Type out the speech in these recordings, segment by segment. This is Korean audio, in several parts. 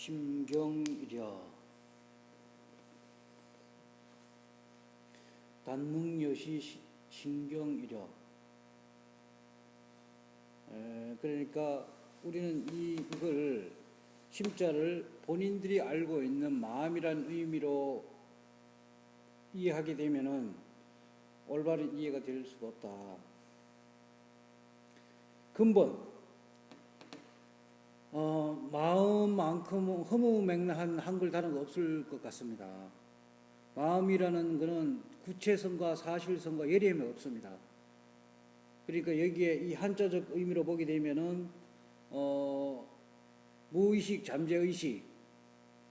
심경이랴 단문여시 신경이랴. 그러니까 우리는 이걸 심자를 본인들이 알고 있는 마음이란 의미로 이해하게 되면은 올바른 이해가 될 수가 없다. 근본 마음만큼 허무맹랑한 한글 단어가 없을 것 같습니다. 마음이라는 것은 구체성과 사실성과 예리함이 없습니다. 그러니까 여기에 이 한자적 의미로 보게 되면은 무의식, 잠재의식,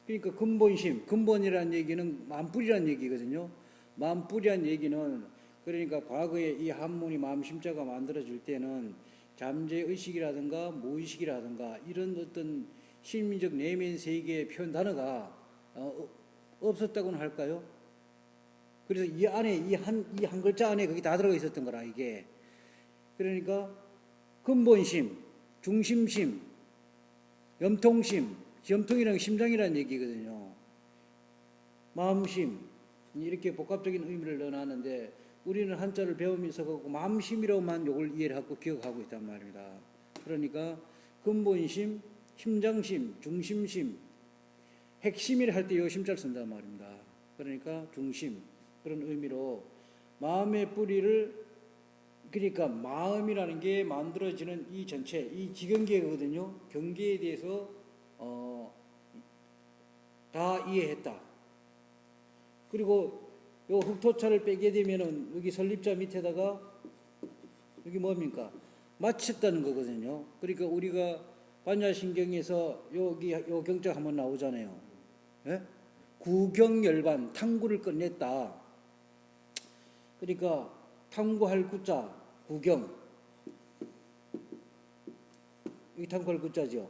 그러니까 근본심, 근본이라는 얘기는 만뿌리라는 얘기거든요. 만뿌리라는 얘기는 그러니까 과거에 이 한문이 마음심자가 만들어질 때는 잠재의식이라든가 무의식이라든가 이런 어떤 심리적 내면 세계의 표현 단어가 없었다고는 할까요? 그래서 이 안에 이 한 글자 안에 그게 다 들어가 있었던 거라 이게. 그러니까 근본심, 중심심, 염통심, 염통이라는 심장이라는 얘기거든요. 마음심, 이렇게 복합적인 의미를 넣어놨는데 우리는 한자를 배우면서 마음심이라고만 요걸 이해하고 기억하고 있단 말입니다. 그러니까 근본심, 심장심, 중심심, 핵심이라 할 때 요 심자를 쓴단 말입니다. 그러니까 중심, 그런 의미로 마음의 뿌리를, 그러니까 마음이라는 게 만들어지는 이 전체, 이 지경계거든요. 경계에 대해서 다 이해했다. 그리고 요 흑토차를 빼게 되면은 여기 설립자 밑에다가 여기 뭡니까? 마쳤다는 거거든요. 그러니까 우리가 반야신경에서 여기 요 경자 한번 나오잖아요. 예? 구경열반, 탐구를 끝냈다. 그러니까 탐구할 구자, 구경. 이 탐구할 구자죠.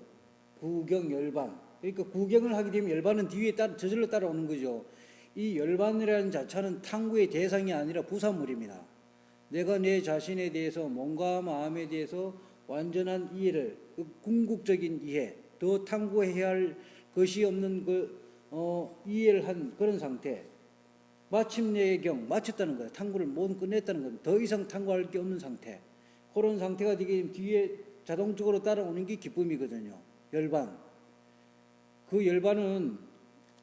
구경열반. 그러니까 구경을 하게 되면 열반은 뒤에 저절로 따라오는 거죠. 이 열반이라는 자체는 탐구의 대상이 아니라 부산물입니다. 내가 내 자신에 대해서 몸과 마음에 대해서 완전한 이해를, 그 궁극적인 이해, 더 탐구해야 할 것이 없는 이해를 한 그런 상태. 마침내의 경, 마쳤다는 거예요. 탐구를 모두 끝냈다는 겁니다. 더 이상 탐구할 게 없는 상태. 그런 상태가 되게 뒤에 자동적으로 따라오는 게 기쁨이거든요. 열반. 그 열반은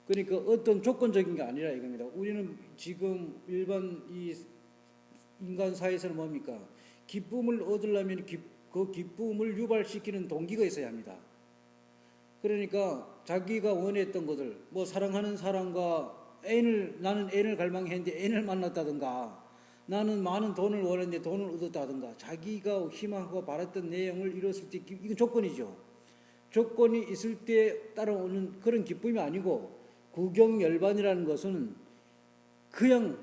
그러니까 어떤 조건적인 게 아니라 이겁니다. 우리는 지금 일반 이 인간 사회에서는 뭡니까? 기쁨을 얻으려면 그 기쁨을 유발시키는 동기가 있어야 합니다. 그러니까 자기가 원했던 것들, 뭐 사랑하는 사람과 나는 애인을 갈망했는데 애인을 만났다든가, 나는 많은 돈을 원했는데 돈을 얻었다든가, 자기가 희망하고 바랐던 내용을 이뤘을 때 이건 조건이죠. 조건이 있을 때 따라오는 그런 기쁨이 아니고, 구경열반이라는 것은 그냥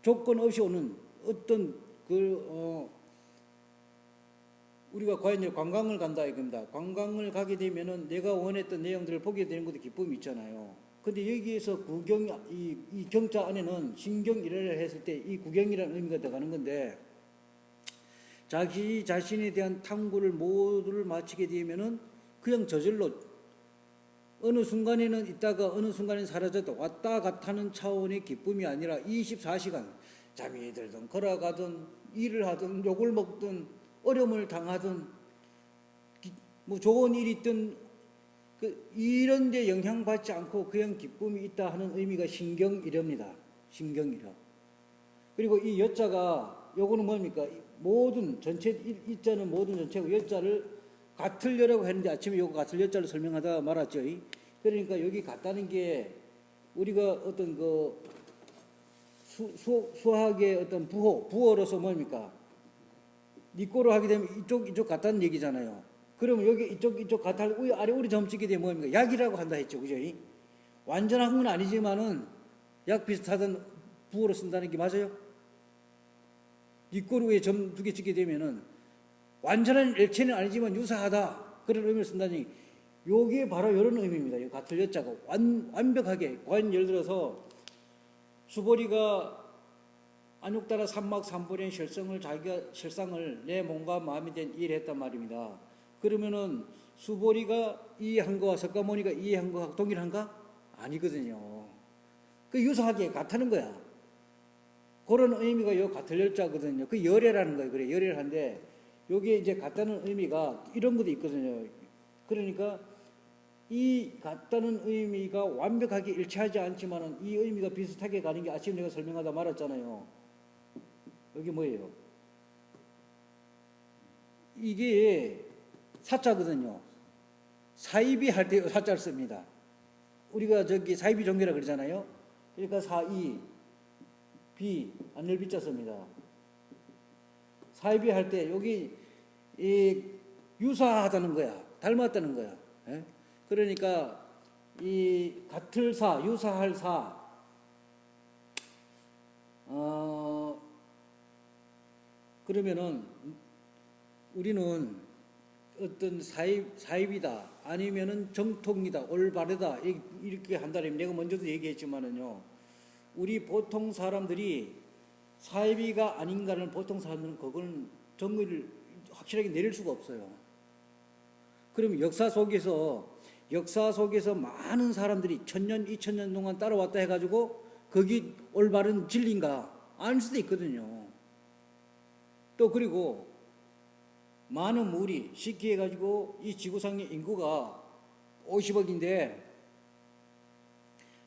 조건 없이 오는 어떤 우리가 과연 관광을 간다 이겁니다. 관광을 가게 되면은 내가 원했던 내용들을 보게 되는 것도 기쁨이 있잖아요. 근데 여기에서 이 경자 안에는 신경이라를 했을 때 이 구경이라는 의미가 들어가는 건데, 자기 자신에 대한 탐구를 모두를 마치게 되면은 그냥 저절로 어느 순간에는 있다가 어느 순간에는 사라졌다 왔다 갔다 하는 차원의 기쁨이 아니라 24시간 잠이 들든 걸어가든 일을 하든 욕을 먹든 어려움을 당하든 뭐 좋은 일이 있든 이런 데 영향받지 않고 그냥 기쁨이 있다 하는 의미가 신경이랍니다. 신경이라. 그리고 이 여자가 요거는 뭡니까? 모든 전체 이자는 모든 전체고 여자를 같을 여라고 했는데 아침에 요거 같을 여자를 설명하다가 말았죠. 그러니까 여기 같다는 게 우리가 어떤 수학의 어떤 부호로서 뭡니까? 니꼬로 하게 되면 이쪽 같다는 얘기잖아요. 그러면 여기 이쪽 같아 아래 우리 점찍게 되면 뭡니까? 약이라고 한다 했죠. 그죠? 완전한 건 아니지만은 약 비슷하던 부호로 쓴다는 게 맞아요? 니꼬로 위에 점 2개 찍게 되면은 완전한 일체는 아니지만 유사하다. 그런 의미를 쓴다니, 요게 바로 이런 의미입니다. 같을 여자가 완벽하게, 과연 예를 들어서 수보리가 안육따라 삼막 삼보련 자기가 실상을 내 몸과 마음에 대한 이해를 했단 말입니다. 그러면은 수보리가 이해한 거와 석가모니가 이해한 거와 동일한가? 아니거든요. 그 유사하게 같다는 거야. 그런 의미가 요 같을 열자거든요. 그 열애라는 거예요. 그래, 열애한데 여기에 이제 같다는 의미가 이런 것도 있거든요. 그러니까 이 같다는 의미가 완벽하게 일치하지 않지만은 이 의미가 비슷하게 가는 게 아침 내가 설명하다 말았잖아요. 여기 뭐예요? 이게 사자거든요. 사이비 할 때 사자를 씁니다. 우리가 저기 사이비 종교라 그러잖아요. 그러니까 사이, 비, 안열비자 씁니다. 사이비 할 때 여기 유사하다는 거야. 닮았다는 거야. 예? 그러니까 이 같을 사, 유사할 사, 그러면은 우리는 어떤 사입이다 아니면은 정통이다 올바르다 이렇게 한다면 내가 먼저도 얘기했지만은요, 우리 보통 사람들이 사입이가 아닌가는 보통 사람들은 그거는 정의를 확실하게 내릴 수가 없어요. 그러면 역사 속에서 많은 사람들이 1000년, 2000년 동안 따라왔다 해가지고 거기 올바른 진리인가 아닐 수도 있거든요. 또 그리고 많은 무리 쉽게 해가지고 이 지구상의 인구가 50억인데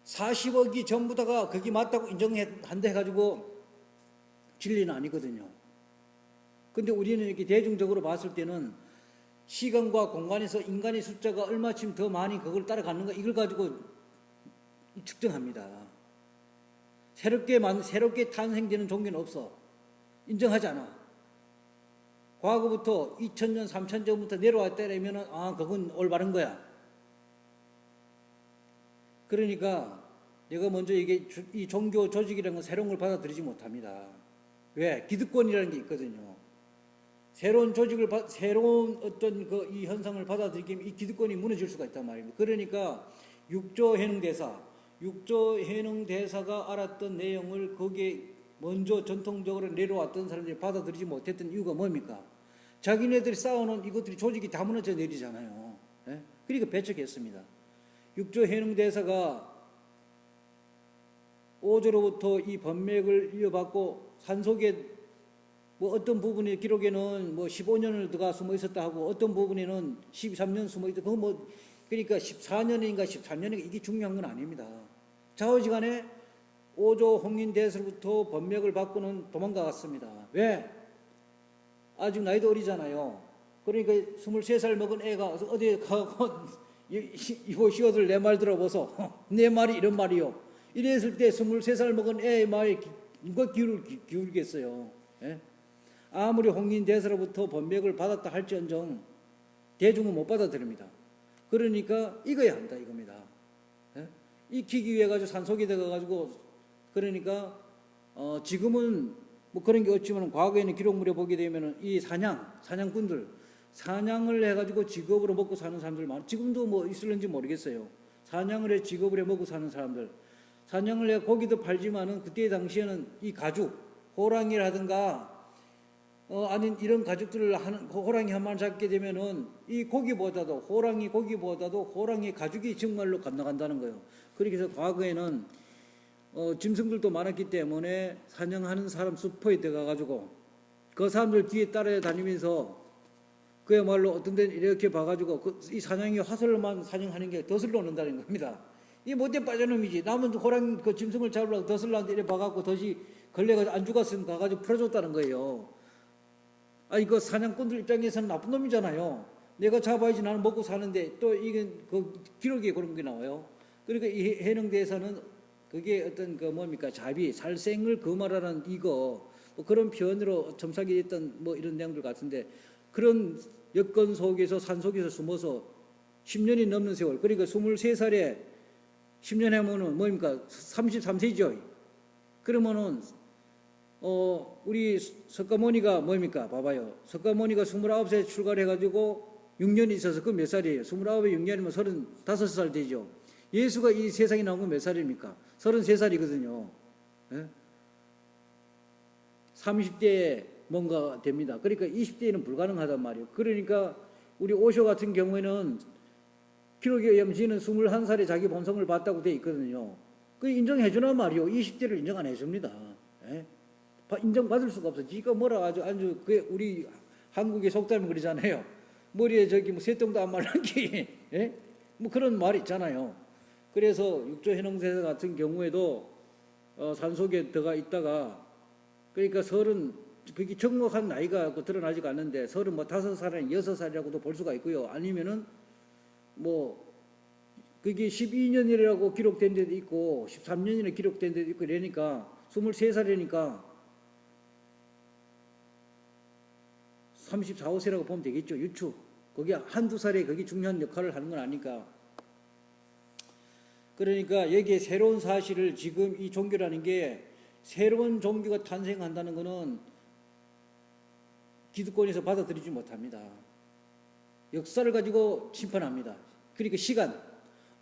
40억이 전부 다가 거기 맞다고 인정한다 해가지고 진리는 아니거든요. 근데 우리는 이렇게 대중적으로 봤을 때는 시간과 공간에서 인간의 숫자가 얼마쯤 더 많이 그걸 따라가는가 이걸 가지고 측정합니다. 새롭게 탄생되는 종교는 없어. 인정하지 않아. 과거부터 2000년, 3000년부터 내려왔다라면은 그건 올바른 거야. 그러니까 내가 먼저 이 종교 조직이라는 건 새로운 걸 받아들이지 못합니다. 왜? 기득권이라는 게 있거든요. 새로운 조직을, 새로운 어떤 이 현상을 받아들이면 이 기득권이 무너질 수가 있단 말입니다. 그러니까 육조 해능 대사가 알았던 내용을 거기에 먼저 전통적으로 내려왔던 사람들이 받아들이지 못했던 이유가 뭡니까? 자기네들이 쌓아놓은 이것들이 조직이 다 무너져 내리잖아요. 예? 그러니까 배척했습니다. 육조 해능 대사가 오조로부터 이 번맥을 이어받고 산속에 뭐 어떤 부분의 기록에는 뭐 15년을 들어가 숨어 있었다 하고 어떤 부분에는 13년 숨어 있다. 그러니까 14년인가 13년인가 이게 중요한 건 아닙니다. 좌우지간에 오조 홍인대에서부터 번맥을 받고는 도망가갔습니다. 왜? 아직 나이도 어리잖아요. 그러니까 23살 먹은 애가 어디에 가고 이거 시어들 내 말 들어보소. 내 말이 이런 말이요. 이랬을 때 23살 먹은 애의 말에 누가 기울겠어요. 예? 아무리 홍인대에서로부터 번맥을 받았다 할지언정 대중은 못 받아들입니다. 그러니까 익어야 한다 이겁니다. 예? 익히기 위해 가지고 산속에 들어가가지고 그러니까 지금은 뭐 그런 게 없지만 과거에는 기록물에 보게 되면은 이 사냥꾼들 사냥을 해가지고 직업으로 먹고 사는 사람들 많아. 지금도 뭐 있을는지 모르겠어요. 사냥을 해 직업으로 먹고 사는 사람들. 사냥을 해 고기도 팔지만은 그때 당시에는 이 가죽, 호랑이라든가 아닌 이런 가죽들을 호랑이 한 마리 잡게 되면은 이 고기보다도 호랑이 가죽이 정말로 건너간다는 거예요. 그렇게 해서 과거에는 짐승들도 많았기 때문에 사냥하는 사람 수포에 들어가가지고 그 사람들 뒤에 따라다니면서 그야말로 어떤 데는 이렇게 봐가지고 이 사냥이 화살로만 사냥하는 게 덫을 놓는다는 겁니다. 이 못된 빠져놈이지. 남은 호랑이 그 짐승을 잡으려고 덫을 놨는데 이렇게 봐갖고 덫이 걸려가지고 안 죽었으면 가가지고 풀어줬다는 거예요. 이거 사냥꾼들 입장에서는 나쁜 놈이잖아요. 내가 잡아야지 나는 먹고 사는데 또 이게 그 기록에 그런 게 나와요. 그러니까 이 해능대에서는 그게 어떤 자비, 살생을 금하라는 이거 뭐 그런 표현으로 첨삭이 됐던 뭐 이런 내용들 같은데 그런 여건 속에서 산속에서 숨어서 10년이 넘는 세월 그러니까 23살에 10년 하면은 33세죠. 그러면은 우리 석가모니가 봐봐요. 석가모니가 29세에 출가를 해가지고 6년이 있어서 그 몇 살이에요? 29에 6년이면 35살 되죠. 예수가 이 세상에 나온 건 몇 살입니까? 33살이거든요. 예? 30대에 뭔가 됩니다. 그러니까 20대에는 불가능하단 말이에요. 그러니까 우리 오쇼 같은 경우에는 기록에 의하면 지는 21살에 자기 본성을 봤다고 돼 있거든요. 그 인정해 주나 말이요. 20대를 인정 안 해줍니다. 예? 인정받을 수가 없어. 지가 뭐라 가지고 아주 그 우리 한국의 속담이 그러잖아요. 머리에 저기 뭐 새똥도 안 말란 게 예? 뭐 그런 말이 있잖아요. 그래서 육조 해농세 같은 경우에도 산속에 들어가 있다가 그러니까 그게 정확한 나이가 드러나지가 않는데 35살이나 6살이라고도 볼 수가 있고요. 아니면은 뭐 그게 12년이라고 기록된 데도 있고 13년이나 기록된 데도 있고 이러니까 23살이니까 34, 5세라고 보면 되겠죠. 유추. 거기 한두 살에 그게 중요한 역할을 하는 건 아니까. 그러니까 여기에 새로운 사실을 지금 이 종교라는 게 새로운 종교가 탄생한다는 것은 기득권에서 받아들이지 못합니다. 역사를 가지고 심판합니다. 그러니까 시간,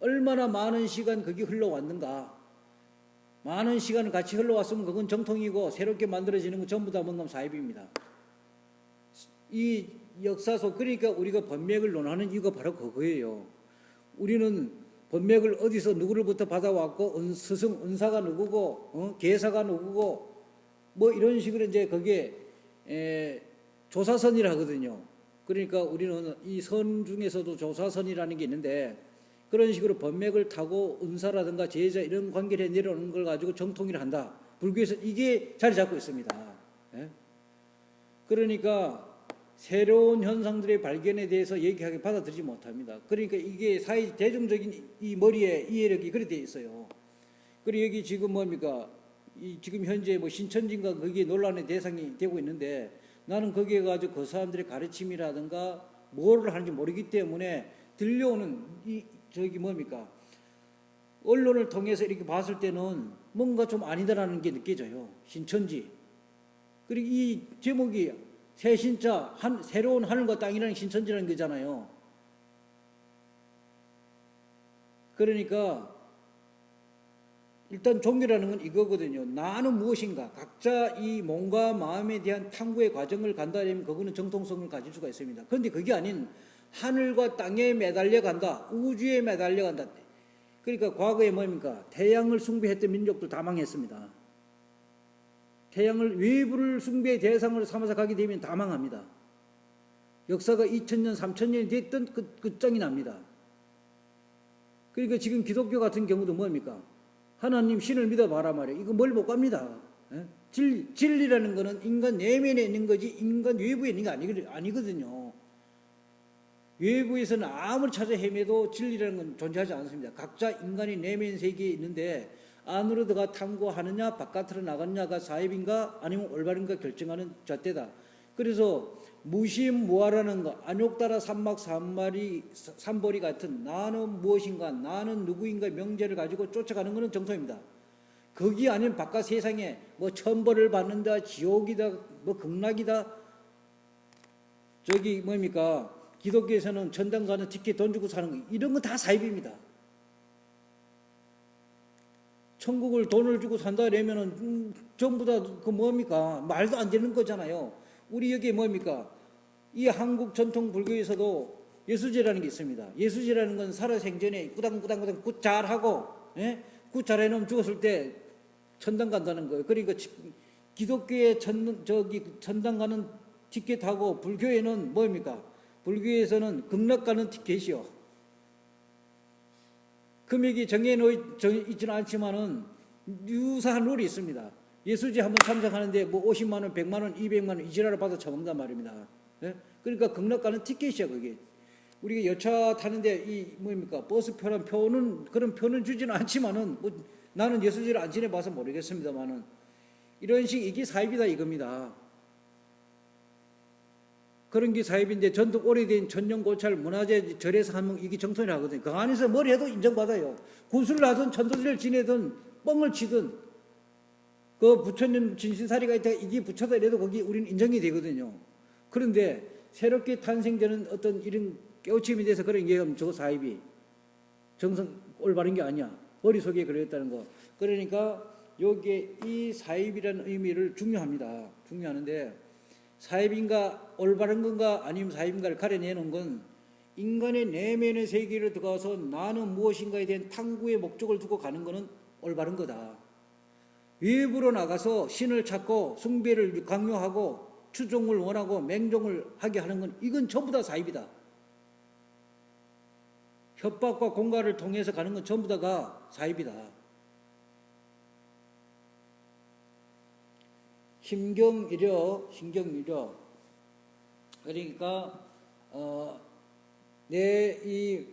얼마나 많은 시간 그게 흘러왔는가. 많은 시간을 같이 흘러왔으면 그건 정통이고 새롭게 만들어지는 건 전부 다 뭔가 사입입니다. 이 역사 속 그러니까 우리가 번맥을 논하는 이유가 바로 그거예요. 우리는 번맥을 어디서 누구를부터 받아왔고 스승 은사가 누구고 계사가 누구고 뭐 이런 식으로 이제 그게 조사선이라 하거든요. 그러니까 우리는 이 선 중에서도 조사선이라는 게 있는데 그런 식으로 번맥을 타고 은사라든가 제자 이런 관계를 내려오는 걸 가지고 정통이라 한다. 불교에서 이게 자리 잡고 있습니다. 예? 그러니까 새로운 현상들의 발견에 대해서 얘기하게 받아들이지 못합니다. 그러니까 이게 대중적인 이 머리에 이해력이 그렇게 돼 있어요. 그리고 여기 지금 뭡니까? 지금 현재 뭐 신천지인가 거기에 논란의 대상이 되고 있는데 나는 거기에 가지고 그 사람들의 가르침이라든가 뭐를 하는지 모르기 때문에 들려오는 저기 뭡니까? 언론을 통해서 이렇게 봤을 때는 뭔가 좀 아니다라는 게 느껴져요. 신천지. 그리고 이 제목이 새신자, 새로운 하늘과 땅이라는 신천지라는 거잖아요. 그러니까 일단 종교라는 건 이거거든요. 나는 무엇인가? 각자 이 몸과 마음에 대한 탐구의 과정을 간다면 그거는 정통성을 가질 수가 있습니다. 그런데 그게 아닌 하늘과 땅에 매달려 간다. 우주에 매달려 간다. 그러니까 과거에 뭡니까? 태양을 숭배했던 민족들 다 망했습니다. 태양을 외부를 숭배의 대상으로 삼아서 가게 되면 다 망합니다. 역사가 2000년, 3000년이 됐던 끝장이 납니다. 그러니까 지금 기독교 같은 경우도 뭡니까? 하나님 신을 믿어봐라 말이에요. 이거 뭘 못 갑니다. 진리라는 거는 인간 내면에 있는 거지 인간 외부에 있는 게 아니거든요. 외부에서는 아무리 찾아 헤매도 진리라는 건 존재하지 않습니다. 각자 인간의 내면 세계에 있는데 안으로 들어가 탐구하느냐 바깥으로 나가느냐가 사입인가 아니면 올바른가 결정하는 잣대다. 그래서 무심무화라는 거 안욕따라 삼막 삼보리 같은 나는 무엇인가 나는 누구인가 명제를 가지고 쫓아가는 것은 정통입니다. 거기 아니면 바깥 세상에 뭐 천벌을 받는다 지옥이다 뭐 극락이다 저기 뭡니까 기독교에서는 천당 가는 티켓 돈 주고 사는 거 이런 건 다 사입입니다. 천국을 돈을 주고 산다 그러면은 전부 다 그 뭡니까 말도 안 되는 거잖아요. 우리 여기에 뭡니까 이 한국 전통 불교에서도 예수제라는 게 있습니다. 예수제라는 건 살아생전에 꾸당꾸당 굿 잘하고 굿 잘해놓으면 죽었을 때 천당 간다는 거예요. 그러니까 기독교에 천당 가는 티켓하고 불교에는 뭡니까 불교에서는 극락 가는 티켓이요. 금액이 정해져 있지는 않지만은 유사한 룰이 있습니다. 예수제 한번 참석하는데 뭐 50만 원, 100만 원, 200만 원 이지라를 받아 처먹는단 말입니다. 예? 그러니까 극락 가는 티켓이야 그게. 우리가 여차 타는데 이 뭡니까 버스표란 표는 그런 표는 주지는 않지만은 뭐 나는 예수제를 안 지내봐서 모르겠습니다만은 이런 식 이게 사입이다 이겁니다. 그런 게 사입인데 전통 오래된 천년고찰 문화재 절에서 하면 이게 정통이 하거든요. 그 안에서 뭘 해도 인정받아요. 구슬을 하든 천도제를 지내든 뻥을 치든 그 부처님 진신사리가 있다 이게 부처다 이래도 거기 우리는 인정이 되거든요. 그런데 새롭게 탄생되는 어떤 이런 깨우침에 대해서 그런 얘기하면 저거 사입이 정성 올바른 게 아니야. 머릿속에 그랬다는 거. 그러니까 여기에 이 사입이라는 의미를 중요합니다. 중요하는데 사입인가 올바른 건가 아니면 사입인가를 가려내는 건 인간의 내면의 세계를 들어가서 나는 무엇인가에 대한 탐구의 목적을 두고 가는 것은 올바른 거다. 외부로 나가서 신을 찾고 숭배를 강요하고 추종을 원하고 맹종을 하게 하는 건 이건 전부 다 사입이다. 협박과 공갈을 통해서 가는 건 전부 다가 사입이다. 심경이려 그러니까 내 이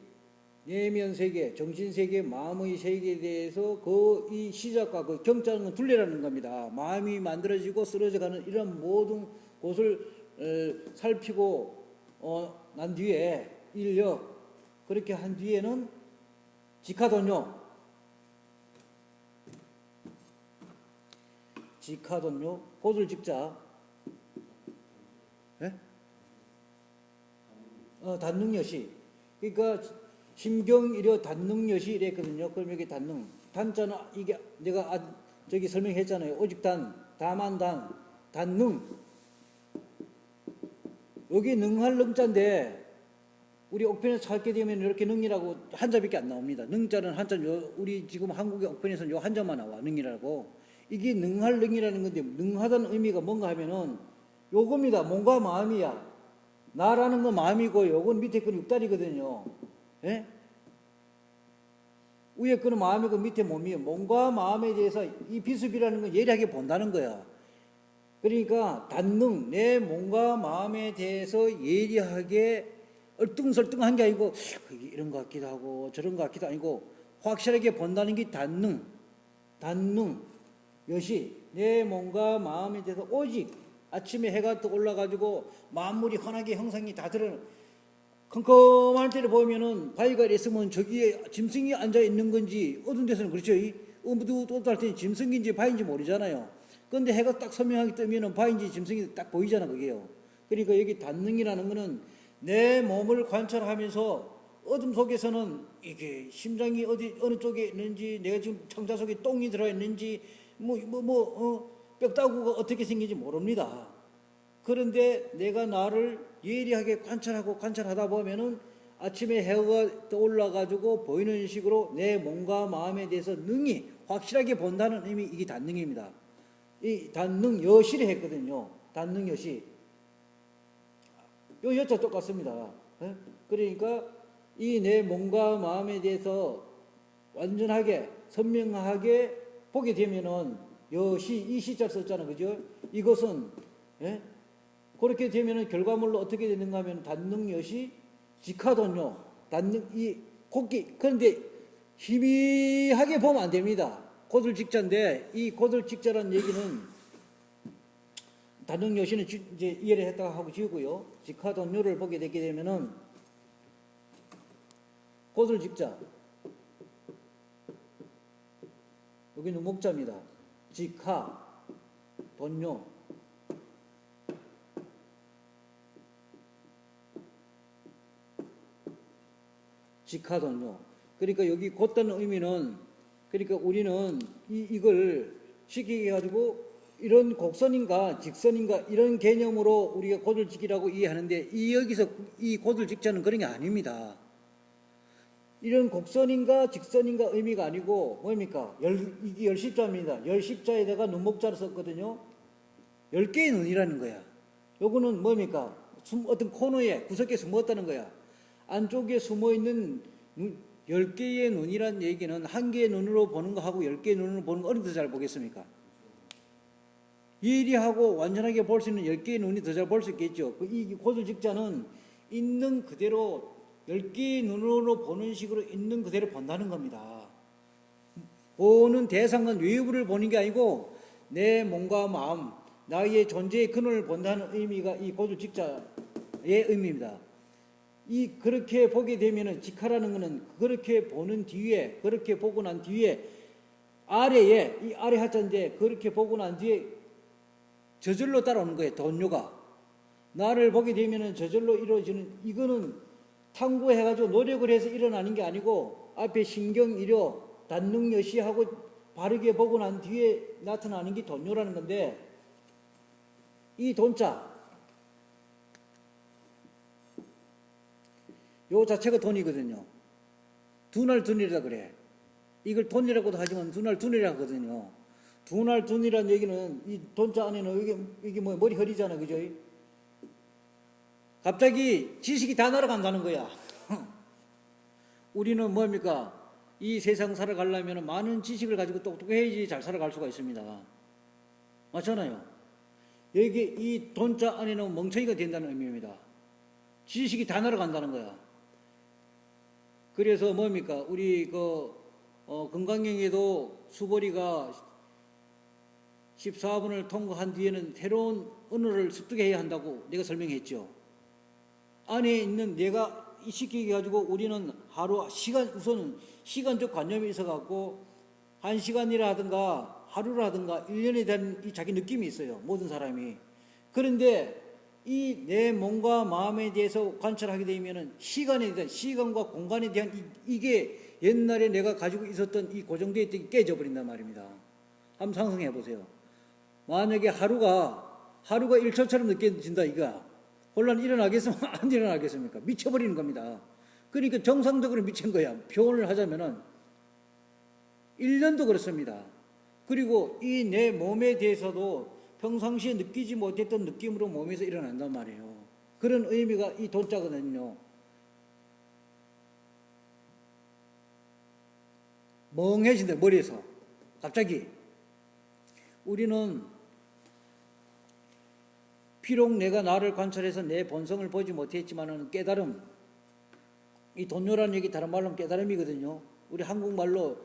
내면 세계, 정신 세계, 마음의 세계에 대해서 그 이 시작과 그 경자는 건 둘레라는 겁니다. 마음이 만들어지고 쓰러져가는 이런 모든 곳을 살피고 난 뒤에 인력 그렇게 한 뒤에는 지카돈요. 곧을 직자. 예? 단능여시. 그러니까 심경이려 단능여시 이랬거든요. 그럼 여기 단능. 단자는 이게 내가 저기 설명했잖아요. 오직 다만 단능. 여기 능할 능자인데 우리 옥편에서 찾게 되면 이렇게 능이라고 한자밖에 안 나옵니다. 능자는 한자 우리 지금 한국의 옥편에서는 요 한자만 나와. 능이라고. 이게 능할 능이라는 건데 능하다는 의미가 뭔가 하면은 요겁니다. 몸과 마음이야. 나라는 건 마음이고 요건 밑에 건 육다리거든요. 예? 위에 거는 마음이고 밑에 몸이에요. 몸과 마음에 대해서 이 비습이라는 건 예리하게 본다는 거야. 그러니까 단능, 내 몸과 마음에 대해서 예리하게 얼뚱설뚱한 게 아니고 이런 것 같기도 하고 저런 것 같기도 아니고 확실하게 본다는 게 단능, 여시, 내 몸과 마음에 대해서 오직 아침에 해가 떠 올라가지고 만물이 환하게 형상이 다 드러나 컴컴할 때를 보면은 바위가 있으면 저기에 짐승이 앉아 있는 건지 어두운 데서는 그렇죠. 어두할 때는 짐승인지 바위인지 모르잖아요. 그런데 해가 딱 선명하게 뜨면은 바위인지 짐승이 딱 보이잖아 그게요. 그러니까 여기 단능이라는 거는 내 몸을 관찰하면서 어둠 속에서는 이게 심장이 어느 쪽에 있는지 내가 지금 창자 속에 똥이 들어 있는지 뼈다구가 어떻게 생긴지 모릅니다. 그런데 내가 나를 예리하게 관찰하다 보면은 아침에 해가 떠올라가지고 보이는 식으로 내 몸과 마음에 대해서 능히 확실하게 본다는 의미 이게 단능입니다. 이 단능 여시를 했거든요. 단능 여시. 요 여자 똑같습니다. 그러니까 이 내 몸과 마음에 대해서 완전하게 선명하게 보게 되면은 여시 이 시자를 썼잖아요. 그죠? 이것은 그렇게 되면은 결과물로 어떻게 되는가 하면 단능여시 직하돈요. 단능 이 곡기 그런데 희미하게 보면 안 됩니다. 곧을 직자인데 이 곧을 직자라는 얘기는 단능여시는 이제 이해를 했다고 하고 지우고요. 직하돈요를 보게 되게 되면은 곧을 직자 여기는 목자입니다. 직하 돈요 직하돈요. 그러니까 여기 곧다는 의미는 그러니까 우리는 이걸 쉽게 해가지고 이런 곡선인가 직선인가 이런 개념으로 우리가 곧을 직이라고 이해하는데 여기서 이 곧을 직자는 그런 게 아닙니다. 이런 곡선인가 직선인가 의미가 아니고 뭡니까? 이게 열십자입니다. 열십자에다가 눈목자를 썼거든요. 10개의 눈이라는 거야. 요거는 뭡니까? 어떤 코너에 구석에 숨었다는 거야. 안쪽에 숨어있는 10개의 눈이라는 얘기는 한 개의 눈으로 보는 거하고 10개의 눈으로 보는 거 어느 더 잘 보겠습니까? 예리하고 완전하게 볼 수 있는 10개의 눈이 더 잘 볼 수 있겠죠. 이 곧을 직자는 있는 그대로 10개의 눈으로 보는 식으로 있는 그대로 본다는 겁니다. 보는 대상은 외부를 보는 게 아니고 내 몸과 마음, 나의 존재의 근원을 본다는 의미가 이 곧을 직자의 의미입니다. 그렇게 보게 되면은 직하라는 것은 그렇게 보는 뒤에 그렇게 보고 난 뒤에 아래에 이 아래 하자인데 그렇게 보고 난 뒤에 저절로 따라오는 거예요. 돈요가 나를 보게 되면은 저절로 이루어지는 이거는 탐구해가지고 노력을 해서 일어나는 게 아니고 앞에 신경이려 단능여시하고 바르게 보고 난 뒤에 나타나는 게 돈요라는 건데 이 돈자 요 자체가 돈이거든요. 두날 둔이라 그래. 이걸 돈이라고도 하지만 두날 둔이라 하거든요. 두날 둔이라는 얘기는 이 돈자 안에는 이게 뭐 머리 허리잖아, 그죠? 갑자기 지식이 다 날아간다는 거야. 우리는 뭡니까? 이 세상 살아가려면 많은 지식을 가지고 똑똑해야지 잘 살아갈 수가 있습니다. 맞잖아요. 여기 이 돈자 안에는 멍청이가 된다는 의미입니다. 지식이 다 날아간다는 거야. 그래서 뭡니까? 우리 건강경에도 수보리가 14분을 통과한 뒤에는 새로운 언어를 습득해야 한다고 내가 설명했죠. 안에 있는 내가 시키게 가지고 우리는 하루 우선은 시간적 관념이 있어갖고 1시간이라 하든가 하루라 하든가 1년에 대한 이 자기 느낌이 있어요. 모든 사람이. 그런데 이 내 몸과 마음에 대해서 관찰하게 되면은 시간과 공간에 대한 이게 옛날에 내가 가지고 있었던 이 고정되어 있던 게 깨져버린단 말입니다. 한번 상상해 보세요. 만약에 하루가 1초처럼 느껴진다 이거야. 혼란 일어나겠습니까? 안 일어나겠습니까? 미쳐버리는 겁니다. 그러니까 정상적으로 미친 거야. 표현을 하자면은 1년도 그렇습니다. 그리고 이 내 몸에 대해서도 평상시에 느끼지 못했던 느낌으로 몸에서 일어난단 말이에요. 그런 의미가 이 돈자거든요. 멍해진다, 머리에서. 갑자기. 우리는 비록 내가 나를 관찰해서 내 본성을 보지 못했지만은 깨달음, 이 돈요라는 얘기 다른 말로 하면 깨달음이거든요. 우리 한국말로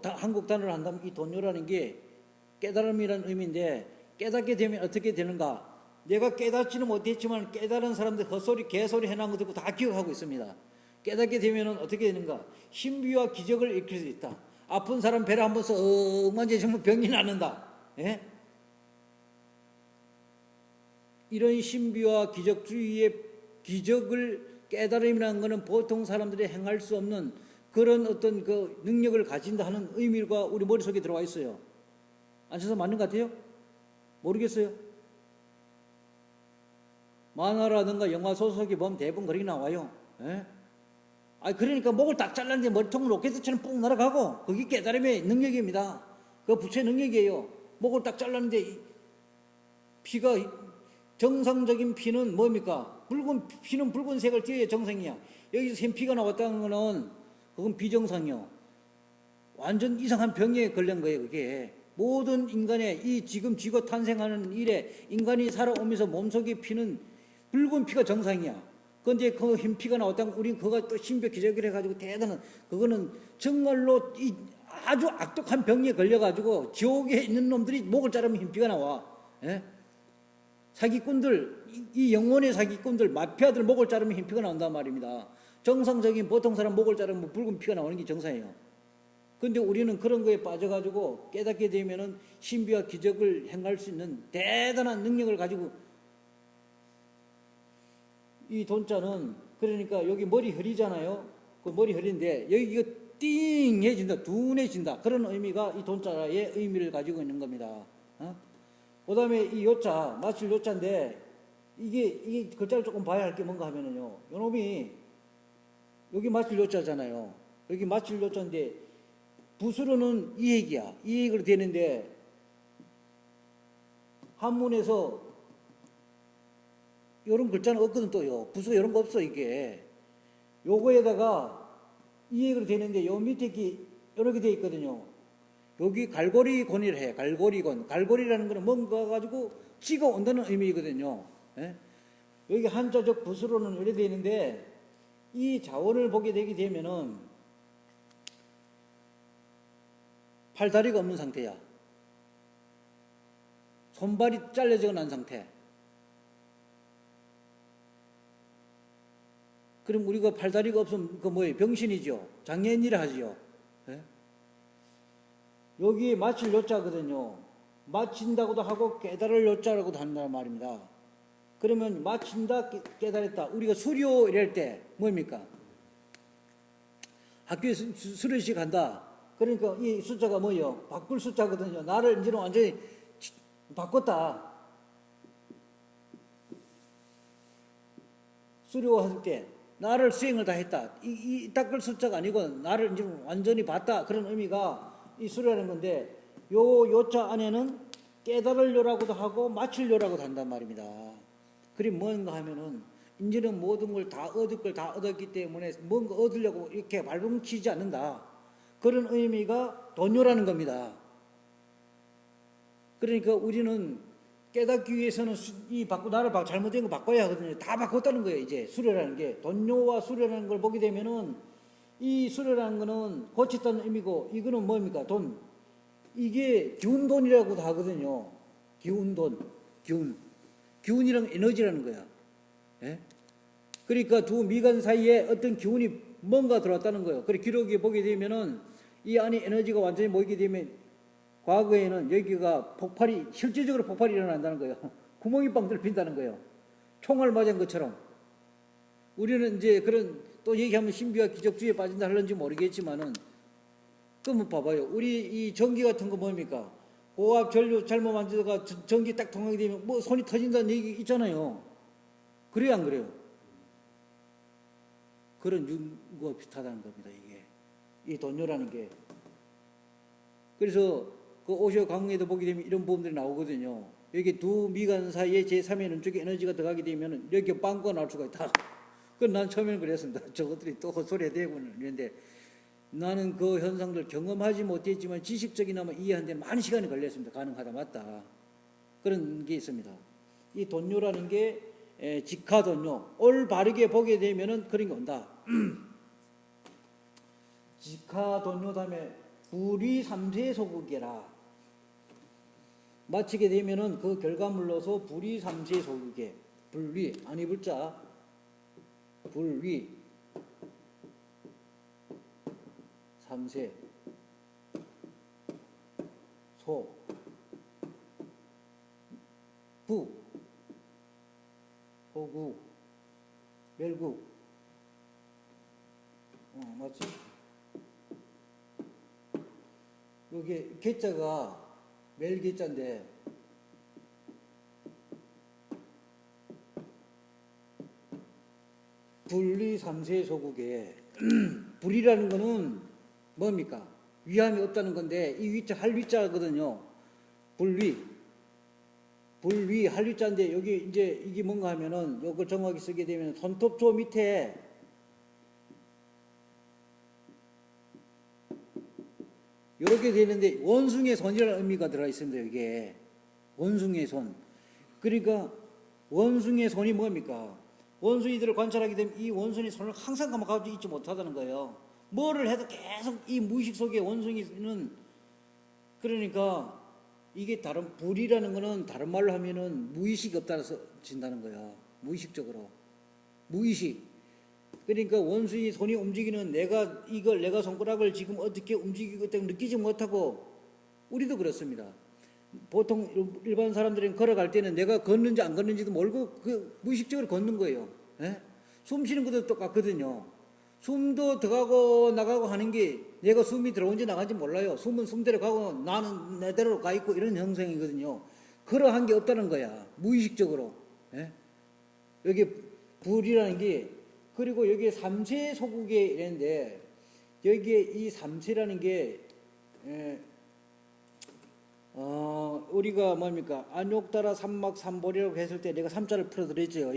한국 단어를 한다면 이 돈요라는 게 깨달음이라는 의미인데 깨닫게 되면 어떻게 되는가? 내가 깨닫지는 못했지만 깨달은 사람들 헛소리 개소리 해놓은 거 듣고 다 기억하고 있습니다. 깨닫게 되면 어떻게 되는가? 신비와 기적을 일으킬 수 있다. 아픈 사람 배를 한번 썩 만지면 병이 낫는다. 예? 이런 신비와 기적주의의 기적을 깨달음이라는 것은 보통 사람들이 행할 수 없는 그런 어떤 그 능력을 가진다 하는 의미가 우리 머릿속에 들어와 있어요. 앉아서 맞는 것 같아요? 모르겠어요. 만화라든가 영화 소설에 보면 대부분 그렇게 나와요. 예? 그러니까 목을 딱 잘랐는데 머리통은 로켓처럼 뽕 날아가고 그게 깨달음의 능력입니다. 그 부처의 능력이에요. 목을 딱 잘랐는데 피가 정상적인 피는 뭡니까? 피는 붉은색을 띄어야 정상이야. 여기서 샘피가 나왔다는 거는 그건 비정상이요. 완전 이상한 병에 걸린 거예요, 그게. 모든 인간의 이 지금 지구 탄생하는 일에 인간이 살아오면서 몸속에 피는 붉은 피가 정상이야. 그런데 그 흰 피가 나왔다면 우리는 그거 또 신비의 기적을 해가지고 대단한 그거는 정말로 아주 악독한 병에 걸려가지고 지옥에 있는 놈들이 목을 자르면 흰 피가 나와. 예? 사기꾼들, 이 영혼의 사기꾼들, 마피아들 목을 자르면 흰 피가 나온단 말입니다. 정상적인 보통 사람 목을 자르면 붉은 피가 나오는 게 정상이에요. 그런데 우리는 그런 거에 빠져가지고 깨닫게 되면은 신비와 기적을 행할 수 있는 대단한 능력을 가지고 이 돈자는 그러니까 여기 머리 허리잖아요. 그 머리 허리인데 여기 이거 띵해진다, 둔해진다. 그런 의미가 이 돈자의 의미를 가지고 있는 겁니다. 그 다음에 이 요자, 마칠 요자인데 이게 글자를 조금 봐야 할 게 뭔가 하면은요. 요놈이 여기 마칠 요자잖아요. 여기 마칠 요자인데 붓으로는 이 얘기야. 이 얘기로 되는데 한문에서 이런 글자는 없거든 또요. 붓으로 이런 거 없어 이게. 요거에다가 이 얘기로 되는데 요 밑에 이렇게 돼 있거든요. 여기 갈고리곤이라 해. 갈고리곤. 갈고리라는 거는 뭔가 가지고 찍어 온다는 의미거든요. 예? 여기 한자적 붓으로는 이렇게 돼 있는데 이 자원을 보게 되게 되면은 팔다리가 없는 상태야. 손발이 잘려져 난 상태. 그럼 우리가 팔다리가 없으면 그 뭐예요? 병신이죠. 장애인이라 하지요. 예? 여기 마칠 요자거든요. 마친다고도 하고 깨달을 요자라고도 한다는 말입니다. 그러면 마친다, 깨달았다. 우리가 수료 이럴 때 뭡니까? 학교에 수료식 한다. 그러니까 이 숫자가 뭐예요? 바꿀 숫자거든요. 나를 이제는 완전히 바꿨다. 수료할 때 나를 수행을 다 했다. 이 닦을 숫자가 아니고 나를 이제 완전히 봤다. 그런 의미가 이 수료라는 건데 요자 안에는 깨달으려라고도 하고 마치려라고도 한단 말입니다. 그리 뭔가 하면은 이제는 모든 걸 다 얻을 걸 다 얻었기 때문에 뭔가 얻으려고 이렇게 발버둥치지 않는다. 그런 의미가 돈요라는 겁니다. 그러니까 우리는 깨닫기 위해서는 나를 잘못된 거 바꿔야 하거든요. 다 바꿨다는 거예요. 이제 수료라는 게 돈요와 수료라는 걸 보게 되면은 이 수료라는 거는 고쳤다는 의미고 이거는 뭡니까? 돈. 이게 기운돈이라고도 하거든요. 기운돈, 기운이랑 에너지라는 거야. 예? 그러니까 두 미간 사이에 어떤 기운이 뭔가 들어왔다는 거예요. 그래 기록에 보게 되면은 이 안에 에너지가 완전히 모이게 되면 과거에는 여기가 실질적으로 폭발이 일어난다는 거예요. 구멍이 빵 뚫린다는 거예요. 총알 맞은 것처럼. 우리는 이제 그런 또 얘기하면 신비와 기적주의에 빠진다 하는지 모르겠지만은 그러면 봐봐요. 우리 이 전기 같은 거 뭡니까? 고압 전류 잘못 만지다가 전기 딱 통하게 되면 뭐 손이 터진다는 얘기 있잖아요. 그래요, 안 그래요? 그런 윤과 비슷하다는 겁니다, 이게. 이 돈요라는 게. 그래서 그 오쇼 강의에도 보게 되면 이런 부분들이 나오거든요. 여기 두 미간 사이에 제3의 눈쪽에 에너지가 들어가게 되면 여기 빵꾸가 날 수가 있다. 난 처음에는 그랬습니다. 저것들이 또 헛소리에 대고는 있는데 나는 그 현상들 경험하지 못했지만 지식적이나마 이해하는 데 많은 시간이 걸렸습니다. 가능하다, 맞다. 그런 게 있습니다. 이 돈요라는 게 직하돈요. 올바르게 보게 되면은 그런 게 온다. 직하돈요 다음에 불이 삼세 소극계라. 마치게 되면은 그 결과물로서 불이 삼세 소극계. 불위, 아니 불자. 불위. 삼세. 소. 부. 호구. 멸구. 맞지? 여기 개자가 멸개자인데 불리 삼세 소국에 불이라는 거는 뭡니까? 위함이 없다는 건데 이 위자 할위자거든요. 불위 할위자인데 여기 이제 이게 뭔가 하면은 이걸 정확히 쓰게 되면 손톱조 밑에 이렇게 되는데 원숭이의 손이라는 의미가 들어 있습니다. 이게 원숭이의 손. 그러니까 원숭이의 손이 뭡니까? 원숭이들을 관찰하게 되면 이 원숭이 손을 항상 가지고 있지 못하다는 거예요. 뭐를 해도 계속 이 무의식 속에 원숭이는 그러니까 이게 다른 불이라는 거는 다른 말로 하면은 무의식이 없다서 진다는 거야. 무의식적으로. 무의식. 그러니까 원숭이 손이 움직이는 내가 손가락을 지금 어떻게 움직이고 느끼지 못하고 우리도 그렇습니다. 보통 일반 사람들은 걸어갈 때는 내가 걷는지 안 걷는지도 모르고 그 무의식적으로 걷는 거예요. 예? 숨 쉬는 것도 똑같거든요. 숨도 들어가고 나가고 하는 게 내가 숨이 들어온지 나간지 몰라요. 숨은 숨대로 가고 나는 내대로 가 있고 이런 형상이거든요. 그러한 게 없다는 거야. 무의식적으로. 예? 여기 불이라는 게 그리고 여기에 삼세 소국에 이랬는데 여기에 이 삼세라는 게 우리가 뭡니까? 안욕따라 삼막 삼볼이라고 했을 때 내가 삼자를 풀어드렸죠.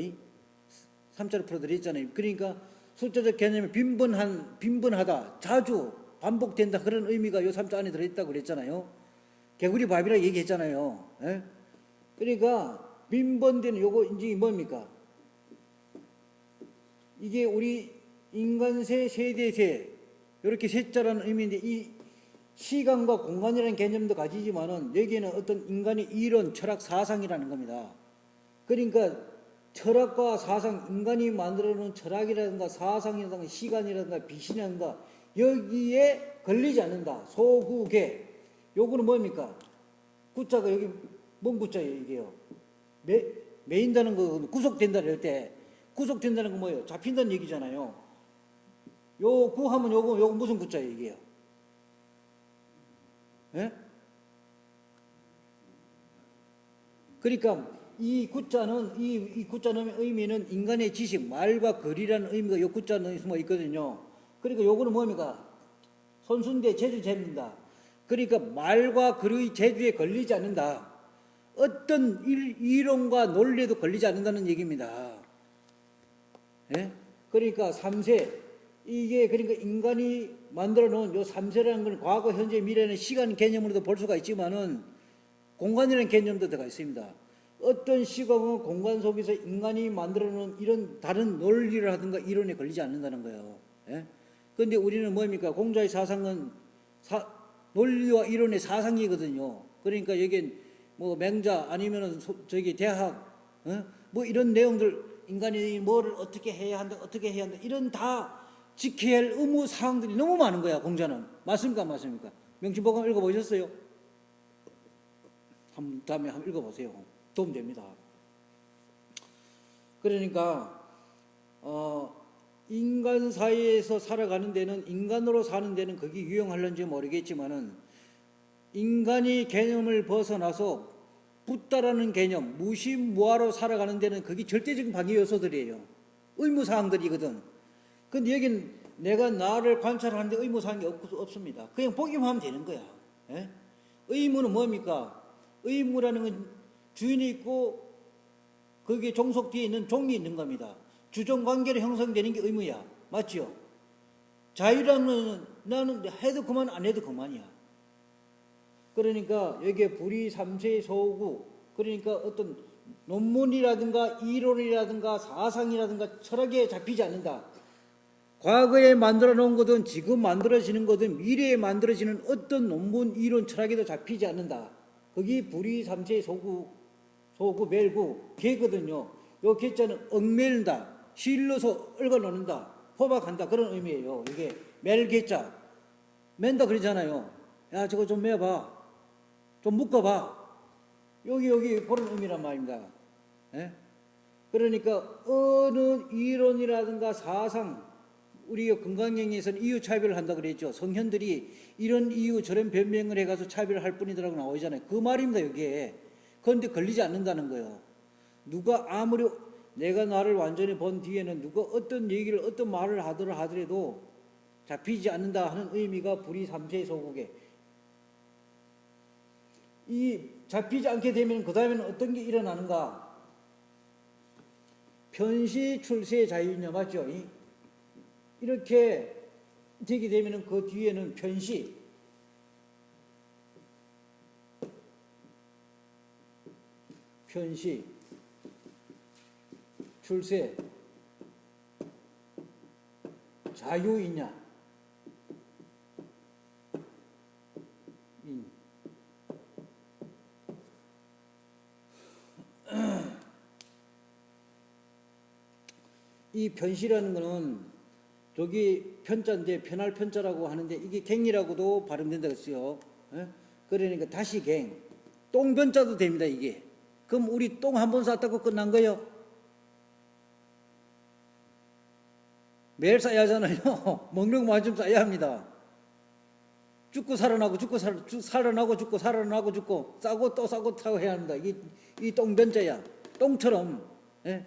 삼자를 풀어드렸잖아요. 그러니까 숫자적 개념이 빈번하다, 자주 반복된다 그런 의미가 요 삼자 안에 들어있다고 그랬잖아요. 개구리 밥이라고 얘기했잖아요. 예? 그러니까 빈번되는 요거 이제 뭡니까? 이게 우리 인간세, 세대세 이렇게 세자라는 의미인데 이 시간과 공간이라는 개념도 가지지만은 여기에는 어떤 인간의 이론, 철학, 사상이라는 겁니다. 그러니까 철학과 사상, 인간이 만들어놓은 철학이라든가 사상이라든가 시간이라든가 비신이라든가 여기에 걸리지 않는다. 소구계. 요거는 뭡니까? 구자가 여기 뭔 구자예요 이게요? 매인다는 거 구속된다 그럴 때 구속된다는 건 뭐예요? 잡힌다는 얘기잖아요. 요 구하면 요거 무슨 구자예요 이게요? 예? 그러니까 이 구자는 이 구자는 의미는 인간의 지식, 말과 글이라는 의미가 이 구자는 숨어 있거든요. 그러니까 요거는 뭡니까? 손순대 제주제입니다. 그러니까 말과 글의 제주에 걸리지 않는다. 어떤 이론과 논리에도 걸리지 않는다는 얘기입니다. 예? 그러니까 삼세, 이게 그러니까 인간이 만들어 놓은 요 삼세라는 건 과거, 현재, 미래는 시간 개념으로도 볼 수가 있지만은 공간이라는 개념도 들어가 있습니다. 어떤 시간과 공간 속에서 인간이 만들어 놓은 이런 다른 논리를 하든가 이론에 걸리지 않는다는 거예요. 예? 그런데 우리는 뭡니까? 공자의 사상은 논리와 이론의 사상이거든요. 그러니까 여기 뭐 맹자 아니면은 저기 대학, 뭐 이런 내용들, 인간이 뭐를 어떻게 해야 한다, 어떻게 해야 한다, 이런 다 지켜야 할 의무 사항들이 너무 많은 거야, 공자는. 맞습니까, 맞습니까? 명심보감 읽어보셨어요? 다음에 한번 읽어보세요. 도움 됩니다. 그러니까 인간 사이에서 살아가는 데는, 인간으로 사는 데는 그게 유용할런지 모르겠지만은 인간이 개념을 벗어나서 붓다라는 개념, 무시무화로 살아가는 데는 그게 절대적인 방해 요소들이에요. 의무사항들이거든. 근데 여기는 내가 나를 관찰하는데 의무사항이 없습니다. 그냥 보기만 하면 되는 거야. 예? 의무는 뭡니까? 의무라는 건 주인이 있고 거기에 종속 뒤에 있는 종이 있는 겁니다. 주종관계로 형성되는 게 의무야. 맞죠? 자유라는 나는 해도 그만 안 해도 그만이야. 그러니까 여기에 불이 삼세 소구, 그러니까 어떤 논문이라든가 이론이라든가 사상이라든가 철학에 잡히지 않는다. 과거에 만들어 놓은 거든 지금 만들어지는 거든 미래에 만들어지는 어떤 논문, 이론, 철학에도 잡히지 않는다. 거기 불이 삼세 소구, 멜구, 개거든요. 요 개자는 얽매는다, 실러서 얽어놓는다, 포박한다, 그런 의미예요. 이게 멜 개자, 맨다 그러잖아요. 야, 저거 좀 매봐, 좀 묶어봐. 여기 그런 의미란 말입니다. 예? 그러니까 어느 이론이라든가 사상, 우리가 건강경에서는 이유차별을 한다 그랬죠. 성현들이 이런 이유 저런 변명을 해가서 차별을 할 뿐이더라고 나오잖아요. 그 말입니다, 여기에. 그런데 걸리지 않는다는 거예요. 누가 아무리 내가 나를 완전히 본 뒤에는 누가 어떤 얘기를 어떤 말을 하더라도 잡히지 않는다 하는 의미가 불이 삼세 소국에, 이 잡히지 않게 되면 그 다음에는 어떤 게 일어나는가? 편시 출세 자유냐, 맞죠? 이렇게 되게 되면 그 뒤에는 편시, 출세, 자유 있냐? 이 편시라는 거는 저기 편자인데 편할 편자라고 하는데 이게 갱이라고도 발음된다고 했어요. 그러니까 다시 갱. 똥변자도 됩니다, 이게. 그럼 우리 똥 한 번 쌌다고 끝난 거예요? 매일 싸야 하잖아요. 먹는 것만 좀 싸야 합니다. 죽고 살아나고 죽고 살아나고 죽고 살아나고 죽고 싸고 또 싸고 타고 해야 합니다. 이 똥변자야. 똥처럼. 예?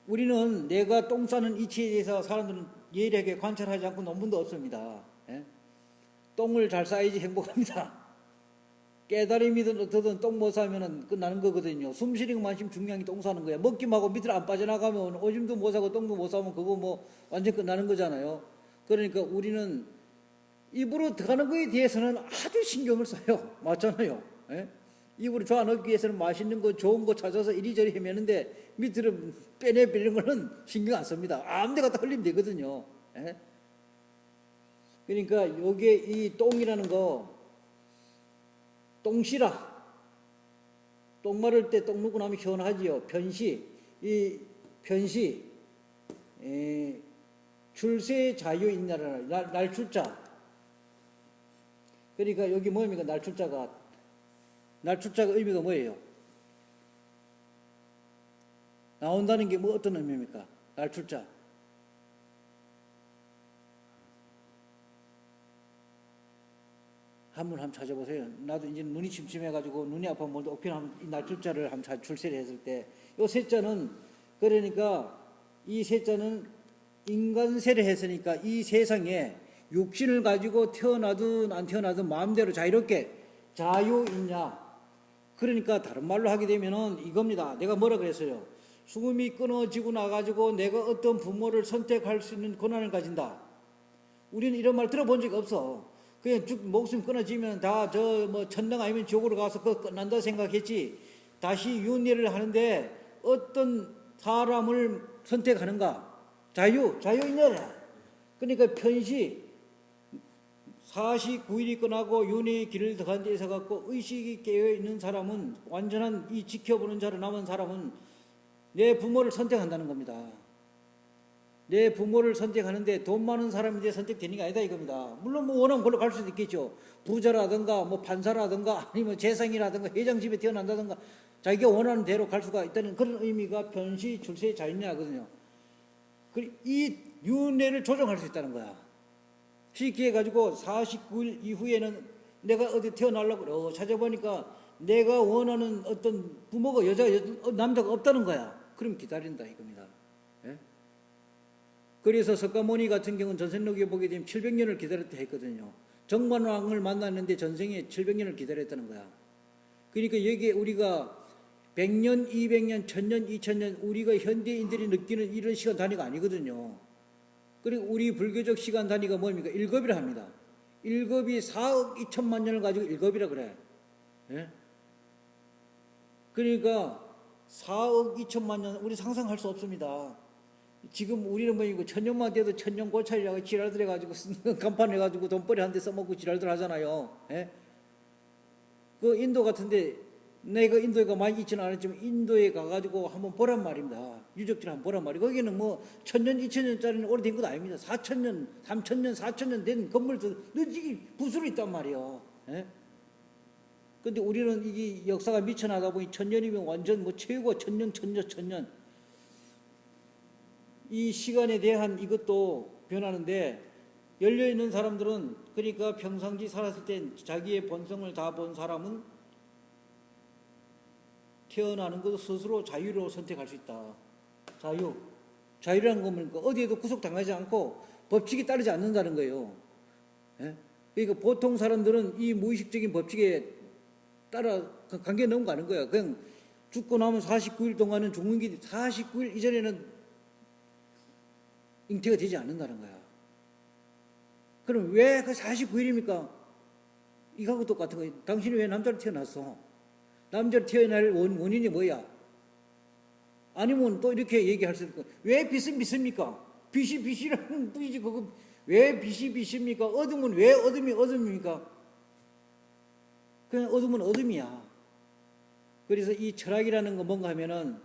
우리는 내가 똥 싸는 이치에 대해서 사람들은 예리하게 관찰하지 않고 논문도 없습니다. 예? 똥을 잘 싸야지 행복합니다. 깨달음이든 어떻든 똥 못 싸면은 끝나는 거거든요. 숨 쉬는 것만큼 중요한 게 똥 싸는 거야. 먹기만 하고 밑으로 안 빠져나가면 오줌도 못 싸고 똥도 못 싸면 그거 뭐 완전 끝나는 거잖아요. 그러니까 우리는 입으로 들어가는 거에 대해서는 아주 신경을 써요. 맞잖아요. 예? 입으로 좋아하기 위해서는 맛있는 거 좋은 거 찾아서 이리저리 헤매는데 밑으로 빼내버리는 거는 신경 안 씁니다. 아무 데 갖다 흘리면 되거든요. 예? 그러니까 요게 이 똥이라는 거, 똥시라. 똥 마를 때 똥 누고 나면 시원하지요. 편시, 이 편시, 출세 자유 있냐라, 날출자. 그러니까 여기 뭡니까? 날출자가 의미가 뭐예요? 나온다는 게 뭐 어떤 의미입니까? 날출자. 한번 찾아보세요. 나도 이제 눈이 침침해가지고 눈이 아파 못 오피나 이 날짜를 한번 출세를 했을 때, 요 세자는 그러니까 이 세자는 인간세를 했으니까 이 세상에 육신을 가지고 태어나든 안 태어나든 마음대로 자유롭게 자유 있냐? 그러니까 다른 말로 하게 되면은 이겁니다. 내가 뭐라 그랬어요? 숨이 끊어지고 나가지고 내가 어떤 부모를 선택할 수 있는 권한을 가진다. 우리는 이런 말 들어본 적이 없어. 그냥 쭉 목숨 끊어지면 다 저 뭐 천당 아니면 지옥으로 가서 끝난다 생각했지. 다시 윤회를 하는데 어떤 사람을 선택하는가? 자유인연이야. 그러니까 편시 49일이 끝나고 윤회의 길을 더간 데서 갖고 의식이 깨어 있는 사람은, 완전한 이 지켜보는 자로 남은 사람은 내 부모를 선택한다는 겁니다. 내 부모를 선택하는데 돈 많은 사람인데 선택되는 게 아니다 이겁니다. 물론 뭐 원하면 그걸로 갈 수도 있겠죠. 부자라든가 뭐 판사라든가 아니면 재상이라든가 회장집에 태어난다든가 자기가 원하는 대로 갈 수가 있다는 그런 의미가 편시 출세 자유냐거든요. 이 윤회를 조정할 수 있다는 거야. 쉽게 해가지고 49일 이후에는 내가 어디 태어나려고 찾아보니까 내가 원하는 어떤 부모가 남자가 없다는 거야. 그럼 기다린다 이겁니다. 예? 그래서 석가모니 같은 경우는 전생록에 보게 되면 700년을 기다렸다 했거든요. 정관왕을 만났는데 전생에 700년을 기다렸다는 거야. 그러니까 여기에 우리가 100년, 200년, 1000년, 2000년 우리가 현대인들이 느끼는 이런 시간 단위가 아니거든요. 그리고 우리 불교적 시간 단위가 뭡니까? 1급이라 합니다. 1급이 4억 2천만 년을 가지고 1급이라 그래. 예? 그러니까 4억 2천만 년 우리 상상할 수 없습니다. 지금 우리는 뭐 이거 천년만 돼도 천년 고찰이라고 지랄들 해가지고 간판 해가지고 돈벌이 한 대 써먹고 지랄들 하잖아요. 예? 그 인도 같은데 내가 인도에 많이 있지는 않았지만 인도에 가가지고 한번 보란 말입니다. 유적지를 한번 보란 말이에요. 거기는 뭐 1000년, 2000년짜리는 오래된 것도 아닙니다. 4000년, 3000년, 4000년 된 건물도 늦지 부수로 있단 말이에요. 예? 근데 우리는 이게 역사가 미쳐나다 보니 1000년이면 완전 뭐 최고 1000년. 이 시간에 대한 이것도 변하는데 열려있는 사람들은 그러니까 평상시 살았을 때 자기의 본성을 다 본 사람은 태어나는 것도 스스로 자유로 선택할 수 있다. 자유라는 건 뭡니까? 어디에도 구속당하지 않고 법칙이 따르지 않는다는 거예요. 예? 그러니까 보통 사람들은 이 무의식적인 법칙에 따라 관계 너무 가는 거야. 그냥 죽고 나면 49일 동안은 죽는 게 49일 이전에는 잉태가 되지 않는다는 거야. 그럼 왜 그 49일입니까? 이거하고 똑같은 거예요. 당신이 왜 남자로 태어났어? 남자로 태어날 원인이 뭐야? 아니면 또 이렇게 얘기할 수 있고, 왜 빛은 빛입니까? 빛이 빛이라는 뜻이지, 그거 왜 빛이 빛입니까? 어둠은 왜 어둠이 어둠입니까? 그냥 어둠은 어둠이야. 그래서 이 철학이라는 건 뭔가 하면은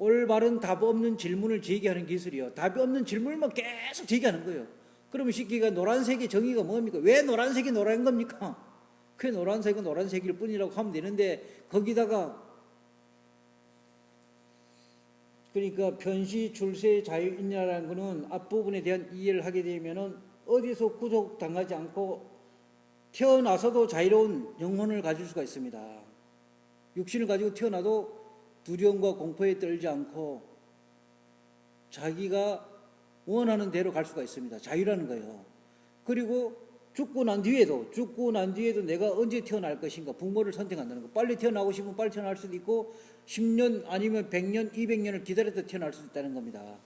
올바른 답 없는 질문을 제기하는 기술이요. 답이 없는 질문만 계속 제기하는 거예요. 그러면 쉽게 노란색의 정의가 뭡니까? 왜 노란색이 노란 겁니까? 그 노란색은 노란색일 뿐이라고 하면 되는데 거기다가 그러니까 편시 출세 자유인야라는 것은 앞부분에 대한 이해를 하게 되면은 어디서 구속당하지 않고 태어나서도 자유로운 영혼을 가질 수가 있습니다. 육신을 가지고 태어나도 두려움과 공포에 떨지 않고 자기가 원하는 대로 갈 수가 있습니다. 자유라는 거예요. 그리고 죽고 난 뒤에도 내가 언제 태어날 것인가 부모를 선택한다는 거. 빨리 태어나고 싶으면 빨리 태어날 수도 있고 10년 아니면 100년, 200년을 기다렸다 태어날 수도 있다는 겁니다.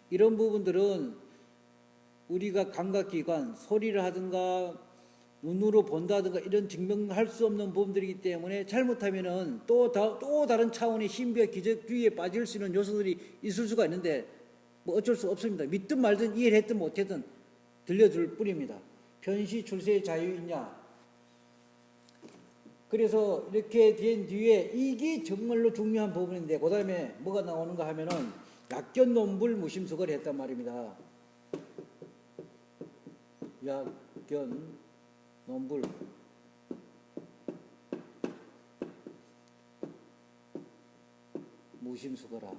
이런 부분들은 우리가 감각기관, 소리를 하든가 눈으로 본다든가 이런 증명할 수 없는 부분들이기 때문에 잘못하면은 또 다른 차원의 신비와 기적주의에 빠질 수 있는 요소들이 있을 수가 있는데 뭐 어쩔 수 없습니다. 믿든 말든 이해를 했든 못했든 들려줄 뿐입니다. 편시 출세의 자유이냐. 그래서 이렇게 된 뒤에 이게 정말로 중요한 부분인데 그 다음에 뭐가 나오는가 하면은 약견 논불 무심석을 했단 말입니다. 약견 논불 무심수거라.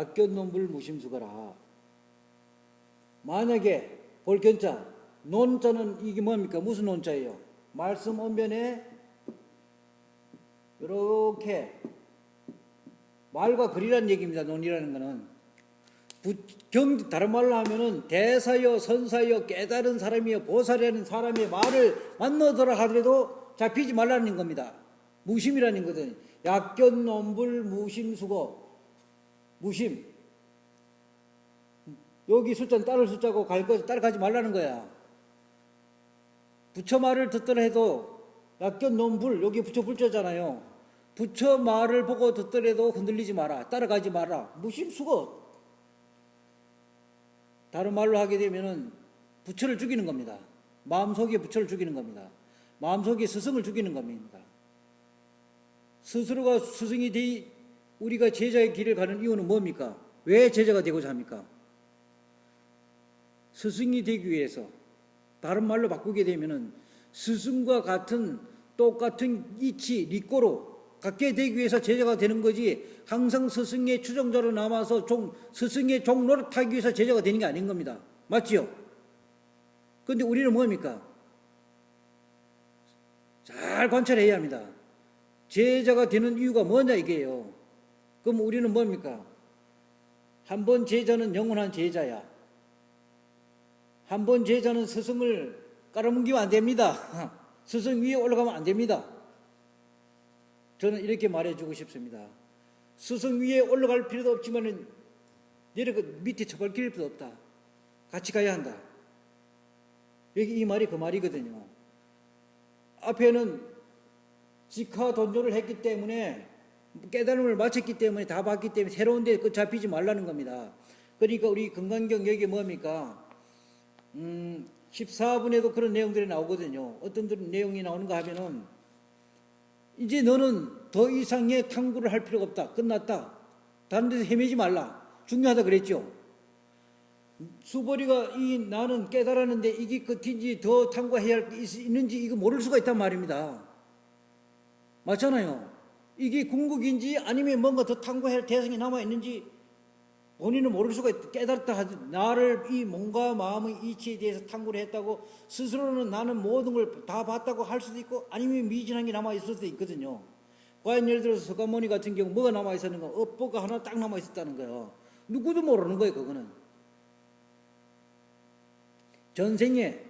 약견논불 무심수거라. 만약에 볼견자, 논자는 이게 뭡니까? 무슨 논자예요? 말씀 언변에 이렇게 말과 글이란 얘기입니다. 논이라는 거는. 다른 말로 하면은 대사여 선사여 깨달은 사람이여 보살이라는 사람의 말을 만나더라 하더라도 잡히지 말라는 겁니다. 무심이라는 거거든요. 약견논불 무심수거. 무심. 여기 숫자는 따를 숫자고 갈 거 따라가지 말라는 거야. 부처 말을 듣더라 해도 약견논불 여기 부처 불자잖아요. 부처 말을 보고 듣더라도 흔들리지 마라. 따라가지 마라. 무심수거. 다른 말로 하게 되면은 부처를 죽이는 겁니다. 마음속에 부처를 죽이는 겁니다. 마음속에 스승을 죽이는 겁니다. 스스로가 스승이 돼 우리가 제자의 길을 가는 이유는 뭡니까? 왜 제자가 되고자 합니까? 스승이 되기 위해서. 다른 말로 바꾸게 되면은 스승과 같은 똑같은 이치, 리꼬로 갖게 되기 위해서 제자가 되는 거지, 항상 스승의 추종자로 남아서 스승의 종 노릇하기 위해서 제자가 되는 게 아닌 겁니다. 맞지요? 그런데 우리는 뭡니까? 잘 관찰해야 합니다. 제자가 되는 이유가 뭐냐 이게요. 그럼 우리는 뭡니까? 한 번 제자는 영원한 제자야. 한 번 제자는 스승을 깔아뭉기면 안 됩니다. 스승 위에 올라가면 안 됩니다. 저는 이렇게 말해주고 싶습니다. 스승 위에 올라갈 필요도 없지만 내려가 밑에 처벌길 필요도 없다. 같이 가야 한다. 여기 이 말이 그 말이거든요. 앞에는 직화돈조를 했기 때문에 깨달음을 마쳤기 때문에 다 봤기 때문에 새로운 데 잡히지 말라는 겁니다. 그러니까 우리 금강경 여기 뭡니까? 14분에도 그런 내용들이 나오거든요. 어떤 내용이 나오는가 하면은 이제 너는 더 이상의 탐구를 할 필요가 없다. 끝났다. 다른 데서 헤매지 말라. 중요하다 그랬죠. 수벌이가 나는 깨달았는데 이게 끝인지 더 탐구해야 할 게 있는지 이거 모를 수가 있단 말입니다. 맞잖아요. 이게 궁극인지 아니면 뭔가 더 탐구해야 할 대상이 남아있는지 본인은 모를 수가 있다. 깨달았다 하지. 나를 이 몸과 마음의 이치에 대해서 탐구를 했다고 스스로는 나는 모든 걸 다 봤다고 할 수도 있고 아니면 미진한 게 남아있을 수도 있거든요. 과연 예를 들어서 서가모니 같은 경우 뭐가 남아있었는가? 업보가 하나 딱 남아있었다는 거예요. 누구도 모르는 거예요. 그거는. 전생에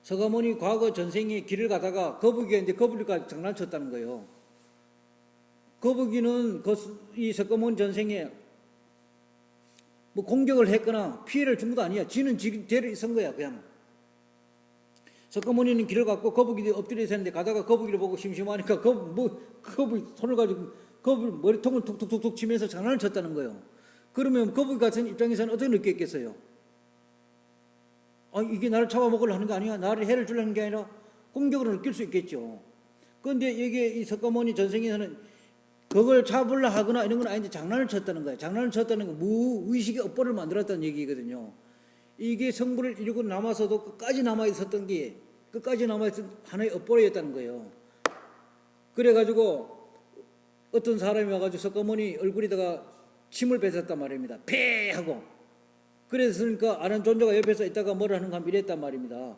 서가모니 과거 전생에 길을 가다가 거북이가 있는데 거북이가 장난쳤다는 거예요. 거북이는 이 서가모니 전생에 뭐 공격을 했거나 피해를 준 것도 아니야. 지는 죄를 있은 거야. 그냥. 서가모니는 길을 갔고 거북이 엎드려 있었는데 가다가 거북이를 보고 심심하니까 거북이 손을 가지고 거북이 머리통을 툭툭툭툭 치면서 장난을 쳤다는 거예요. 그러면 거북이 같은 입장에서는 어떻게 느꼈겠어요? 이게 나를 잡아먹으려 하는 거 아니야? 나를 해를 주려는 게 아니라 공격으로 느낄 수 있겠죠. 그런데 이게 이 석가모니 전생에서는 그걸 잡으려 하거나 이런 건 아닌데 장난을 쳤다는 거예요. 장난을 쳤다는 건 무의식의 업보를 만들었다는 얘기거든요. 이게 성불을 이루고 남아서도 끝까지 남아있었던 게 끝까지 남아있던 하나의 업보였다는 거예요. 그래가지고 어떤 사람이 와가지고 석가모니 얼굴에다가 침을 뱉었단 말입니다. 폐 하고. 그랬으니까 아는 존재가 옆에서 있다가 뭐라 하는가 하면 이랬단 말입니다.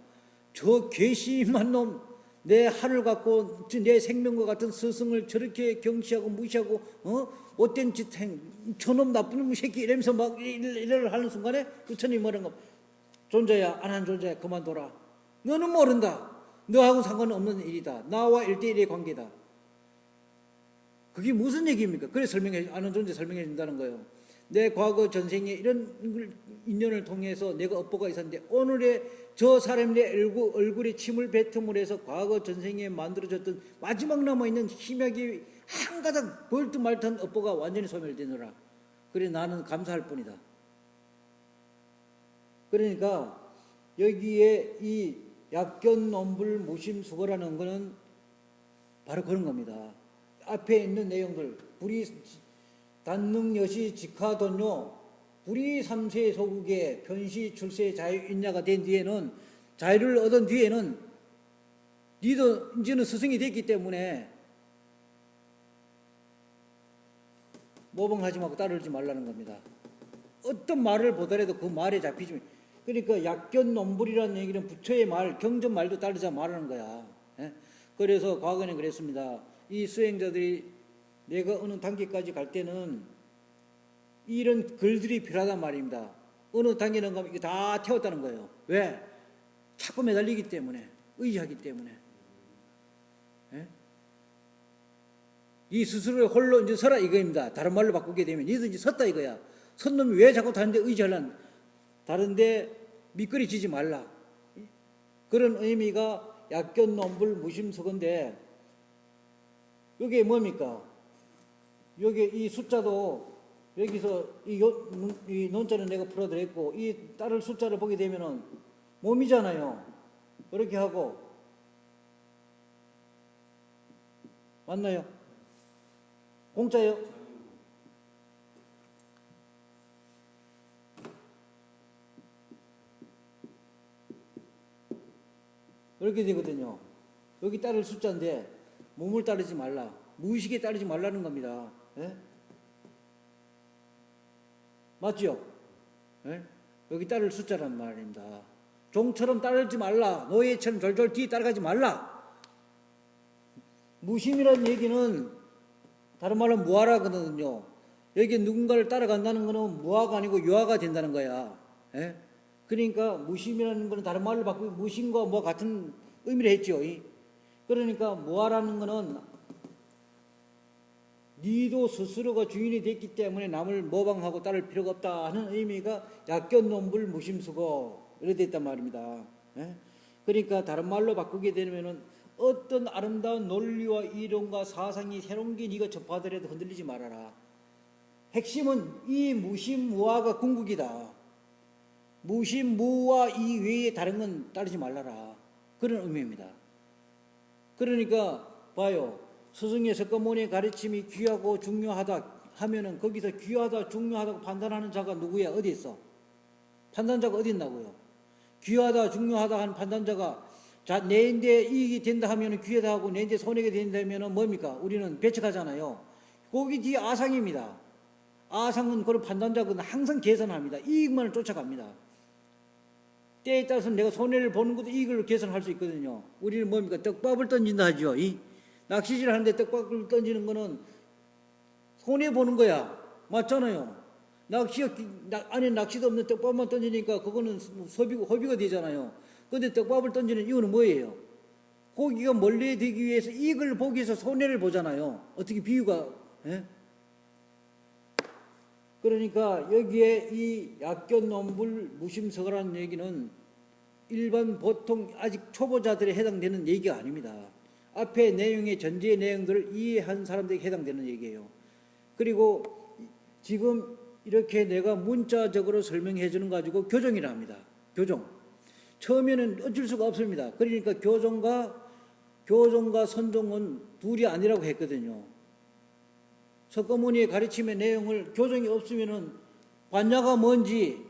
저 괘씸한 놈, 내 하늘 갖고 내 생명과 같은 스승을 저렇게 경시하고 무시하고 못된 짓 저놈 나쁜 새끼 이러면서 막 이래를 하는 순간에 그 천이 뭐라는 거, 존재야 안 한 존재야 그만둬라. 너는 모른다. 너하고 상관없는 일이다. 나와 1대1의 관계다. 그게 무슨 얘기입니까? 그래 아는 존재 설명해 준다는 거예요. 내 과거 전생에 이런 인연을 통해서 내가 업보가 있었는데 오늘의 저 사람의 얼굴에 침을 뱉음으로 해서 과거 전생에 만들어졌던 마지막 남아있는 희미하게 한 가닥 벌듯 말듯한 업보가 완전히 소멸되느라. 그래 나는 감사할 뿐이다. 그러니까 여기에 이 약견논불 무심수거라는 것은 바로 그런 겁니다. 앞에 있는 내용들 단능여시 직하돈요 불이 삼세 소국에 편시 출세 자유인야가 된 뒤에는 자유를 얻은 뒤에는 니도 이제는 스승이 됐기 때문에 모방하지 말고 따르지 말라는 겁니다. 어떤 말을 보더라도 그 말에 잡히지. 그러니까 약견논불이라는 얘기는 부처의 말, 경전 말도 따르자 말하는 거야. 예? 그래서 과거에는 그랬습니다. 이 수행자들이 내가 어느 단계까지 갈 때는 이런 글들이 필요하단 말입니다. 어느 단계는 가면 이게 다 태웠다는 거예요. 왜? 자꾸 매달리기 때문에, 의지하기 때문에. 예? 이 스스로의 홀로 이제 서라 이거입니다. 다른 말로 바꾸게 되면 니도 이제 섰다 이거야. 선 놈이 왜 자꾸 다른데 의지하려는, 다른데 미끄러지지 말라. 그런 의미가 약견논불 무심석인데, 이게 뭡니까? 여기 이 숫자도 여기서 이 논자는 내가 풀어드렸고, 이 따를 숫자를 보게 되면은 몸이잖아요. 그렇게 하고, 맞나요? 공짜요? 그렇게 되거든요. 여기 따를 숫자인데 몸을 따르지 말라. 무의식에 따르지 말라는 겁니다. 예? 맞죠? 예? 여기 따를 숫자란 말입니다. 종처럼 따르지 말라. 노예처럼 졸졸 뒤에 따라가지 말라. 무심이라는 얘기는 다른 말로 무아라거든요. 여기 누군가를 따라간다는 것은 무아가 아니고 유아가 된다는 거야. 예? 그러니까 무심이라는 것은 다른 말로 바꾸고 무심과 뭐 같은 의미를 했죠. 그러니까 무아라는 것은 니도 스스로가 주인이 됐기 때문에 남을 모방하고 따를 필요가 없다 하는 의미가 약견논불 무심수고 이렇게 됐단 말입니다. 예? 그러니까 다른 말로 바꾸게 되면은 어떤 아름다운 논리와 이론과 사상이 새로운 게 네가 접하더라도 흔들리지 말아라. 핵심은 이 무심무아가 궁극이다. 무심무아 이 외에 다른 건 따르지 말라라. 그런 의미입니다. 그러니까 봐요. 스승의 석가모니의 가르침이 귀하고 중요하다 하면은 거기서 귀하다 중요하다고 판단하는 자가 누구야? 어디 있어? 판단자가 어디 있나고요? 귀하다 중요하다 하는 판단자가 자, 내인데 이익이 된다 하면은 귀하다 하고 내인데 손해가 된다 하면은 뭡니까? 우리는 배척하잖아요. 거기 뒤에 아상입니다. 아상은 그런 판단자는 항상 계산합니다. 이익만을 쫓아갑니다. 때에 따라서 내가 손해를 보는 것도 이익을 계산할 수 있거든요. 우리는 뭡니까? 떡밥을 던진다 하죠. 낚시질 하는데 떡밥을 던지는 거는 손해 보는 거야. 맞잖아요. 안에 낚시도 없는 떡밥만 던지니까 그거는 허비가 되잖아요. 그런데 떡밥을 던지는 이유는 뭐예요? 고기가 멀리 되기 위해서 이익을 보기 위해서 손해를 보잖아요. 어떻게 비유가, 예? 그러니까 여기에 이 약견논불 무심석이라는 얘기는 일반 보통 아직 초보자들에 해당되는 얘기가 아닙니다. 앞에 내용의 전제의 내용들을 이해한 사람들에게 해당되는 얘기예요. 그리고 지금 이렇게 내가 문자적으로 설명해 주는 거 가지고 교정이라 합니다. 교정. 처음에는 어쩔 수가 없습니다. 그러니까 교정과 선종은 둘이 아니라고 했거든요. 석가모니의 가르침의 내용을 교정이 없으면은 관야가 뭔지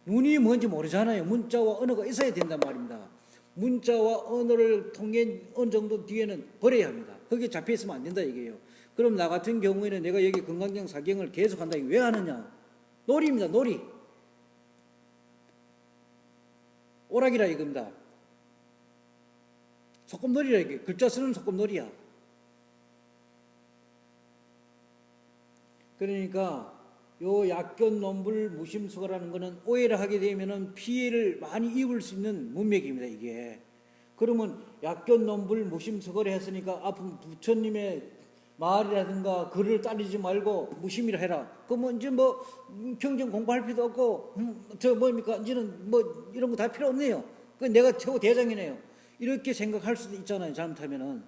눈이 뭔지 모르잖아요. 문자와 언어가 있어야 된단 말입니다. 문자와 언어를 통해 어느 정도 뒤에는 버려야 합니다. 거기에 잡혀 있으면 안 된다 얘기예요. 그럼 나 같은 경우에는 내가 여기 금강경 사경을 계속 한다. 왜 하느냐? 놀이입니다. 놀이. 오락이라 이겁니다. 소꿉놀이라 이게. 글자 쓰는 소꿉놀이야. 그러니까 요 약견논불 무심수거라는 것은 오해를 하게 되면은 피해를 많이 입을 수 있는 문맥입니다. 이게. 그러면 약견논불 무심수거를 했으니까 앞으로 부처님의 말이라든가 글을 따르지 말고 무심이라 해라. 그러면 이제 뭐 경전 공부할 필요도 없고 저 뭡니까 이제는 뭐 이런 거 다 필요 없네요. 그 내가 최고 대장이네요. 이렇게 생각할 수도 있잖아요. 잘못하면은.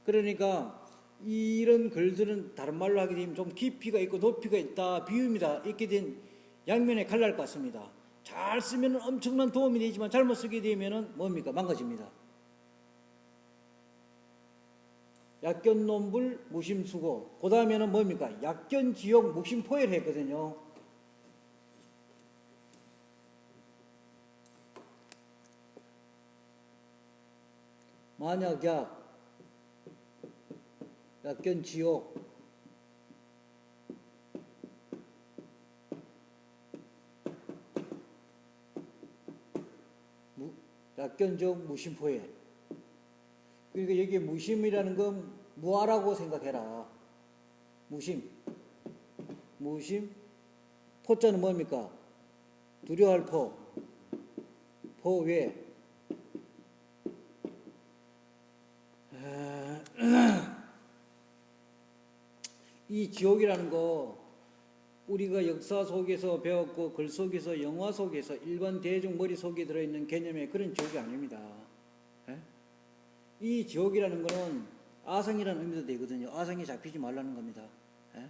그러니까 이런 글들은 다른 말로 하게 되면 좀 깊이가 있고 높이가 있다. 비유입니다. 이렇게 된 양면의 칼날 같습니다. 잘 쓰면 엄청난 도움이 되지만 잘못 쓰게 되면 뭡니까? 망가집니다. 약견논불 무심수고 그 다음에는 뭡니까? 약견지옥 무심포회를 했거든요. 만약약 약견지옥 약견적 무심포회. 그러니까 여기 무심이라는 건 무아라고 생각해라. 무심. 포자는 뭡니까? 두려워할 포. 포외. 이 지옥이라는 거 우리가 역사 속에서 배웠고 글 속에서 영화 속에서 일반 대중 머릿속에 들어있는 개념의 그런 지옥이 아닙니다. 예? 이 지옥이라는 거는 아상이라는 의미도 되거든요. 아상이 잡히지 말라는 겁니다. 예?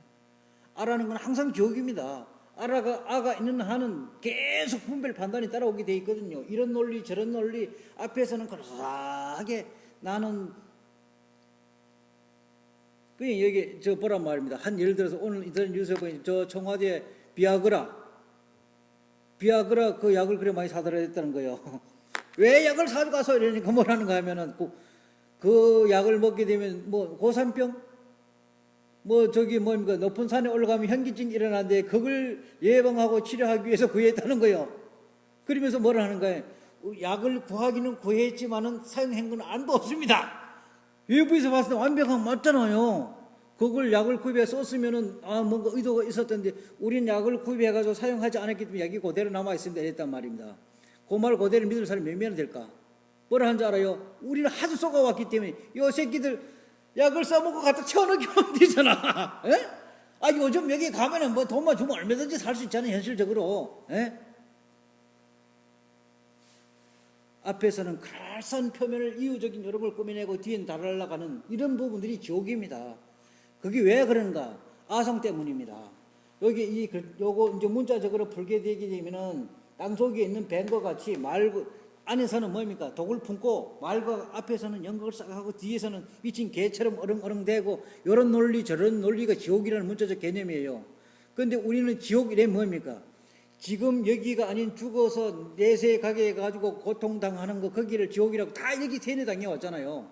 아라는 건 항상 지옥입니다. 아가 있는 한은 계속 분별 판단이 따라오게 돼 있거든요. 이런 논리 저런 논리 앞에서는 그렇게 나는 그냥 여기 저 보란 말입니다. 한 예를 들어서 오늘 이런 뉴스에 보니 저 청와대 비아그라 그 약을 그래 많이 사들어야 됐다는 거예요. 왜 약을 사고 가서 이러니까 뭐라는 거 하면은 그 약을 먹게 되면 뭐 고산병 뭐 저기 뭡니까 높은 산에 올라가면 현기증 일어나는데 그걸 예방하고 치료하기 위해서 구했다는 거예요. 그러면서 뭐라 하는 거예요? 약을 구하기는 구했지만은 사용한 건 안도 없습니다. 외부에서 봤을 때 완벽한 맞잖아요. 그걸 약을 구입해 썼으면은 뭔가 의도가 있었던데 우리는 약을 구입해가지고 사용하지 않았기 때문에 약이 그대로 남아있습니다. 이랬단 말입니다. 그 말 그대로 믿을 사람이 몇 명이나 될까? 뭐라 하는 줄 알아요? 우리는 하도 쏘가왔기 때문에 요 새끼들 약을 써먹고 갖다 채워넣기만 되잖아. 에? 요즘 여기 가면은 뭐 돈만 주면 얼마든지 살 수 있잖아요. 현실적으로. 에? 앞에서는 그럴싸한 표면을 이유적인 여러 걸 꾸며내고 뒤엔 달아나가는 이런 부분들이 지옥입니다. 그게 왜 그런가? 아성 때문입니다. 여기 요거 이제 문자적으로 풀게 되게 되면은 땅속에 있는 뱀과 같이 안에서는 뭡니까? 독을 품고 말과 앞에서는 연극을 싹 하고 뒤에서는 미친 개처럼 어렁어렁대고 이런 논리 저런 논리가 지옥이라는 문자적 개념이에요. 그런데 우리는 지옥이래 뭡니까? 지금 여기가 아닌 죽어서 내세 가게 해가지고 고통당하는 거 거기를 지옥이라고 다 여기 세뇌당해 왔잖아요.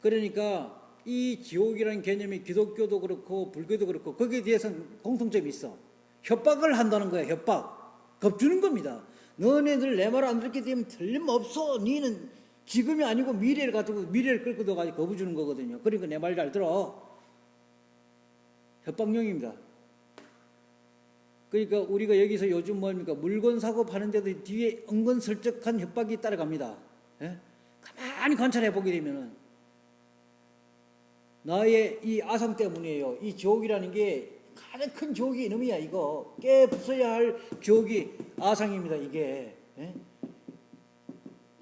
그러니까 이 지옥이라는 개념이 기독교도 그렇고 불교도 그렇고 거기에 대해서는 공통점이 있어. 협박을 한다는 거야. 협박. 겁주는 겁니다. 너네들 내 말 안 듣게 되면 틀림없어. 니는 지금이 아니고 미래를 가지고 미래를 끌고 들어가지고 겁을 주는 거거든요. 그러니까 내 말 잘 들어. 협박용입니다. 그러니까 우리가 여기서 요즘 뭡니까? 물건 사고 파는데도 뒤에 은근슬쩍한 협박이 따라갑니다. 예? 가만히 관찰해 보게 되면은 나의 이 아상 때문이에요. 이 지옥이라는 게 가장 큰 지옥이 이놈이야. 이거 깨 부숴야 할 지옥이 아상입니다. 이게 예?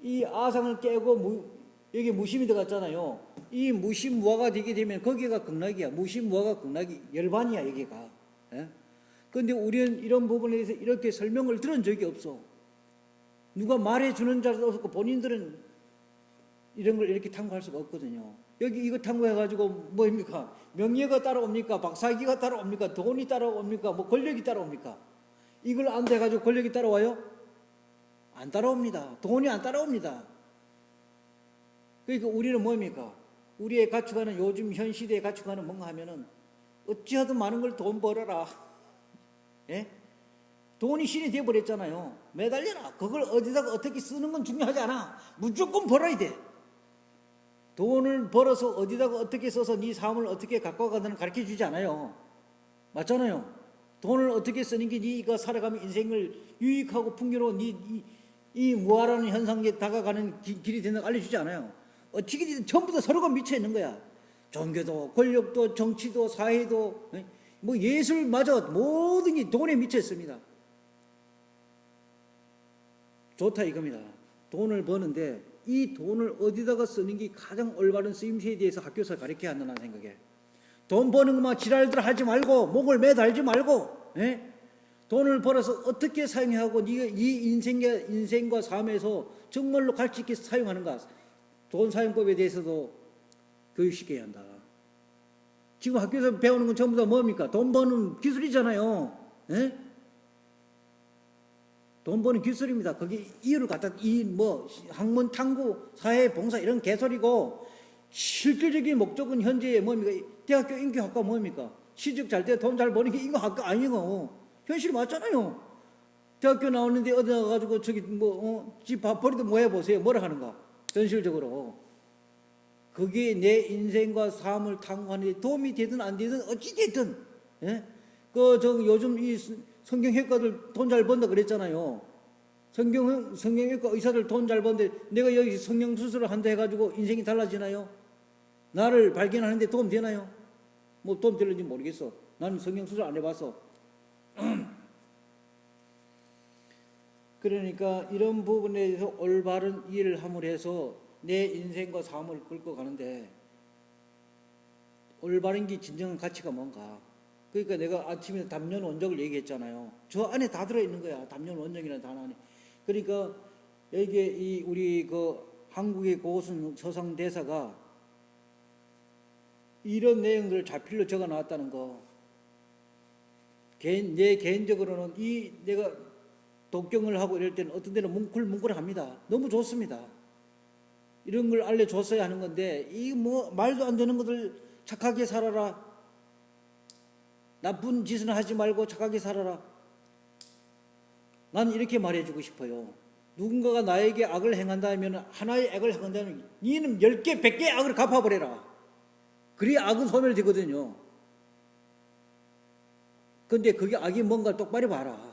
이 아상을 깨고 여기 무심이 들어갔잖아요. 이 무심무화가 되게 되면 거기가 극락이야. 무심무화가 극락이 열반이야. 여기가. 예? 그런데 우리는 이런 부분에 대해서 이렇게 설명을 들은 적이 없어. 누가 말해주는 자도 없고 본인들은 이런 걸 이렇게 탐구할 수가 없거든요. 여기 이거 탐구해가지고 뭐입니까? 명예가 따라옵니까? 박사기가 따라옵니까? 돈이 따라옵니까? 뭐 권력이 따라옵니까? 이걸 안 돼가지고 권력이 따라와요? 안 따라옵니다. 돈이 안 따라옵니다. 그러니까 우리는 뭡니까? 우리의 가치관은 요즘 현 시대의 가치관은 뭔가 하면은 어찌하든 많은 걸 돈 벌어라. 예? 돈이 신이 되어버렸잖아요. 매달려라. 그걸 어디다가 어떻게 쓰는 건 중요하지 않아. 무조건 벌어야 돼. 돈을 벌어서 어디다가 어떻게 써서 네 삶을 어떻게 가꿔가든 가르쳐주지 않아요. 맞잖아요. 돈을 어떻게 쓰는 게 네가 살아가면 인생을 유익하고 풍요로운 이 무아라는 현상에 다가가는 길이 된다고 알려주지 않아요. 어떻게든 전부 다 서로가 미쳐 있는 거야. 종교도 권력도 정치도 사회도 뭐 예술마저 모든 게 돈에 미쳐 있습니다. 좋다 이겁니다. 돈을 버는데 이 돈을 어디다가 쓰는 게 가장 올바른 쓰임새에 대해서 학교에서 가르쳐야 한다는 생각에 돈 버는 것만 지랄들 하지 말고 목을 매달지 말고 돈을 벌어서 어떻게 사용해야 하고 네가 이 인생과 삶에서 정말로 가치 있게 사용하는가 돈 사용법에 대해서도 교육시켜야 한다. 지금 학교에서 배우는 건 전부 다 뭡니까? 돈 버는 기술이잖아요. 돈 버는 기술입니다. 거기 이유를 갖다 학문 탐구, 사회 봉사 이런 개소리고 실질적인 목적은 현재 뭡니까? 대학교 인교학과 뭡니까? 취직 잘 돼 돈 잘 버는 게 인교학과 아니고 현실이 맞잖아요. 대학교 나오는데 어디 나가가지고 저기 집 밥벌이도 뭐 해보세요. 뭐라 하는가? 현실적으로. 그게 내 인생과 삶을 탐구하는 데 도움이 되든 안 되든 어찌 됐든, 예? 요즘 이 성경외과들 돈 잘 번다 그랬잖아요. 성경외과 의사들 돈 잘 번데 내가 여기 성형수술을 한다 해가지고 인생이 달라지나요? 나를 발견하는데 도움 되나요? 뭐 도움 되는지 모르겠어. 나는 성형수술 안 해봐서. 그러니까 이런 부분에 대해서 올바른 이해를 함으로 해서 내 인생과 삶을 끌고 가는데 올바른 게 진정한 가치가 뭔가. 그러니까 내가 아침에 담론 원적을 얘기했잖아요. 저 안에 다 들어있는 거야. 담론 원적이라는 단어 안에. 그러니까 여기에 우리 한국의 고슨 서상 대사가 이런 내용들을 자필로 적어 놨다는 거. 내 개인적으로는 내가 독경을 하고 이럴 때는 어떤 데는 뭉클뭉클합니다. 너무 좋습니다. 이런 걸 알려줬어야 하는 건데 말도 안 되는 것들 착하게 살아라. 나쁜 짓은 하지 말고 착하게 살아라. 나는 이렇게 말해주고 싶어요. 누군가가 나에게 악을 행한다 하면 하나의 악을 행한다면 니는 10개, 100개 악을 갚아버려라. 그래야 악은 소멸되거든요. 근데 그게 악이 뭔가 똑바로 봐라.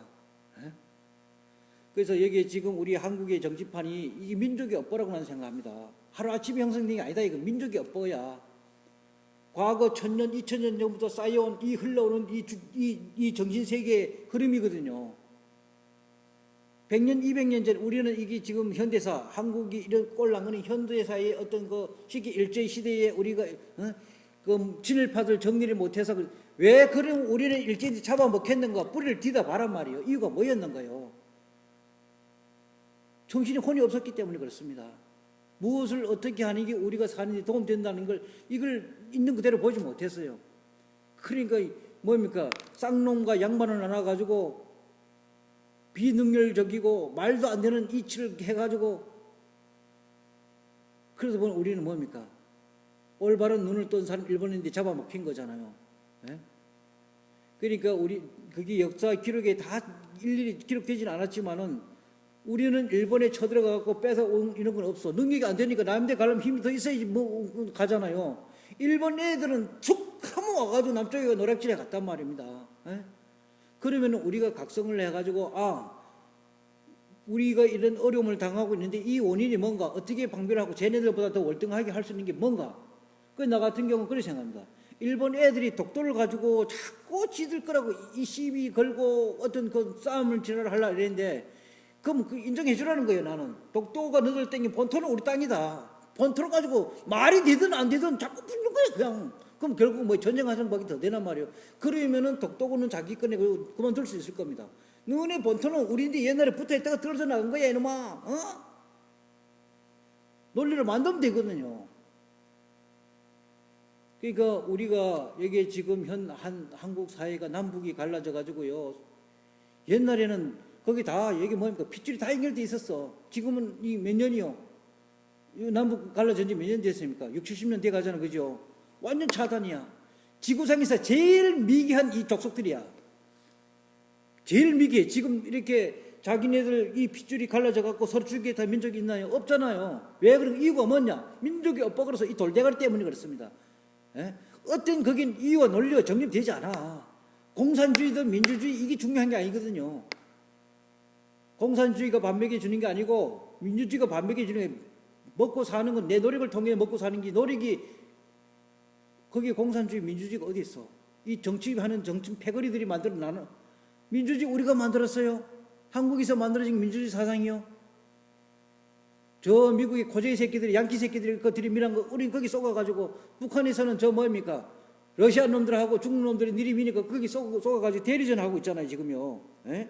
그래서 여기에 지금 우리 한국의 정치판이 이게 민족의 업보라고 나는 생각합니다. 하루아침에 형성된 게 아니다. 이거 민족의 업보야. 과거 1000년, 2000년 전부터 쌓여온 흘러오는 이 정신세계의 흐름이거든요. 100년, 200년 전 우리는 이게 지금 현대사, 한국이 이런 꼴랑거는 현대사의 어떤 시기 일제시대에 우리가 친일파들 정리를 못해서 왜 그럼 우리는 일제히 잡아먹혔는가 뿌리를 뒤다 봐란 말이에요. 이유가 뭐였는가요? 정신이 혼이 없었기 때문에 그렇습니다. 무엇을 어떻게 하는 게 우리가 사는 데 도움된다는 걸 이걸 있는 그대로 보지 못했어요. 그러니까 뭡니까? 쌍놈과 양반을 나눠가지고 비능률적이고 말도 안 되는 이치를 해가지고 그래서 보면 우리는 뭡니까? 올바른 눈을 뜬 사람 일본인데 잡아먹힌 거잖아요. 네? 그러니까 그게 역사 기록에 다 일일이 기록되지는 않았지만은 우리는 일본에 쳐들어가고 뺏어온 이런 건 없어. 능력이 안 되니까 남대 가려면 힘이 더 있어야지 가잖아요. 일본 애들은 툭 하면 와가지고 남쪽에 노략질에 갔단 말입니다. 에? 그러면 우리가 각성을 해가지고 우리가 이런 어려움을 당하고 있는데 이 원인이 뭔가 어떻게 방비를 하고 쟤네들보다 더 월등하게 할 수 있는 게 뭔가. 나 같은 경우는 그렇게 생각합니다. 일본 애들이 독도를 가지고 자꾸 지들 거라고 이 시비 걸고 어떤 싸움을 지랄을 하려고 이랬는데 그럼 인정해 주라는 거예요. 나는 독도가 너들 땡긴 본토는 우리 땅이다. 본토를 가지고 말이 되든 안 되든 자꾸 붙는 거예요. 그냥 그럼 결국 전쟁하는 밖에 더 되란 말이에요. 그러면은 독도군은 자기 꺼내 그만둘 수 있을 겁니다. 너네 본토는 우리인데 옛날에 붙어있다가 떨어져 나간 거야 이놈아. 논리를 만들면 되거든요. 그러니까 우리가 여기 지금 한국 사회가 남북이 갈라져 가지고요. 옛날에는 거기 다 여기 뭡니까? 핏줄이 다 연결돼 있었어. 지금은 몇 년이요? 남북 갈라진 지 몇 년 됐습니까? 60, 70년 돼 가잖아. 그죠? 완전 차단이야. 지구상에서 제일 미개한 이 족속들이야. 제일 미개해. 지금 이렇게 자기네들 이 핏줄이 갈라져 갖고 서로 죽게 다 민족이 있나요? 없잖아요. 왜 그런 이유가 뭐냐? 민족이 엇박으로서 이 돌대가리 때문에 그렇습니다. 에? 어떤 거긴 이유와 논리가 정립되지 않아. 공산주의든 민주주의 이게 중요한 게 아니거든요. 공산주의가 밥 먹여주는 게 아니고 민주주의가 밥 먹여주는 게 먹고 사는 건 내 노력을 통해 먹고 사는 게 노력이 거기에 공산주의 민주주의가 어디 있어? 이 정치하는 정치 패거리들이 만들어 나는 민주주의 우리가 만들었어요. 한국에서 만들어진 민주주의 사상이요. 저 미국의 코제이 새끼들이 양키 새끼들이 그 들이밀한 거 우린 거기 쏘가가지고 북한에서는 저 뭡니까? 러시아 놈들하고 중국 놈들이 니리미니까 거기 쏘가가지고 대리전 하고 있잖아요 지금요. 에?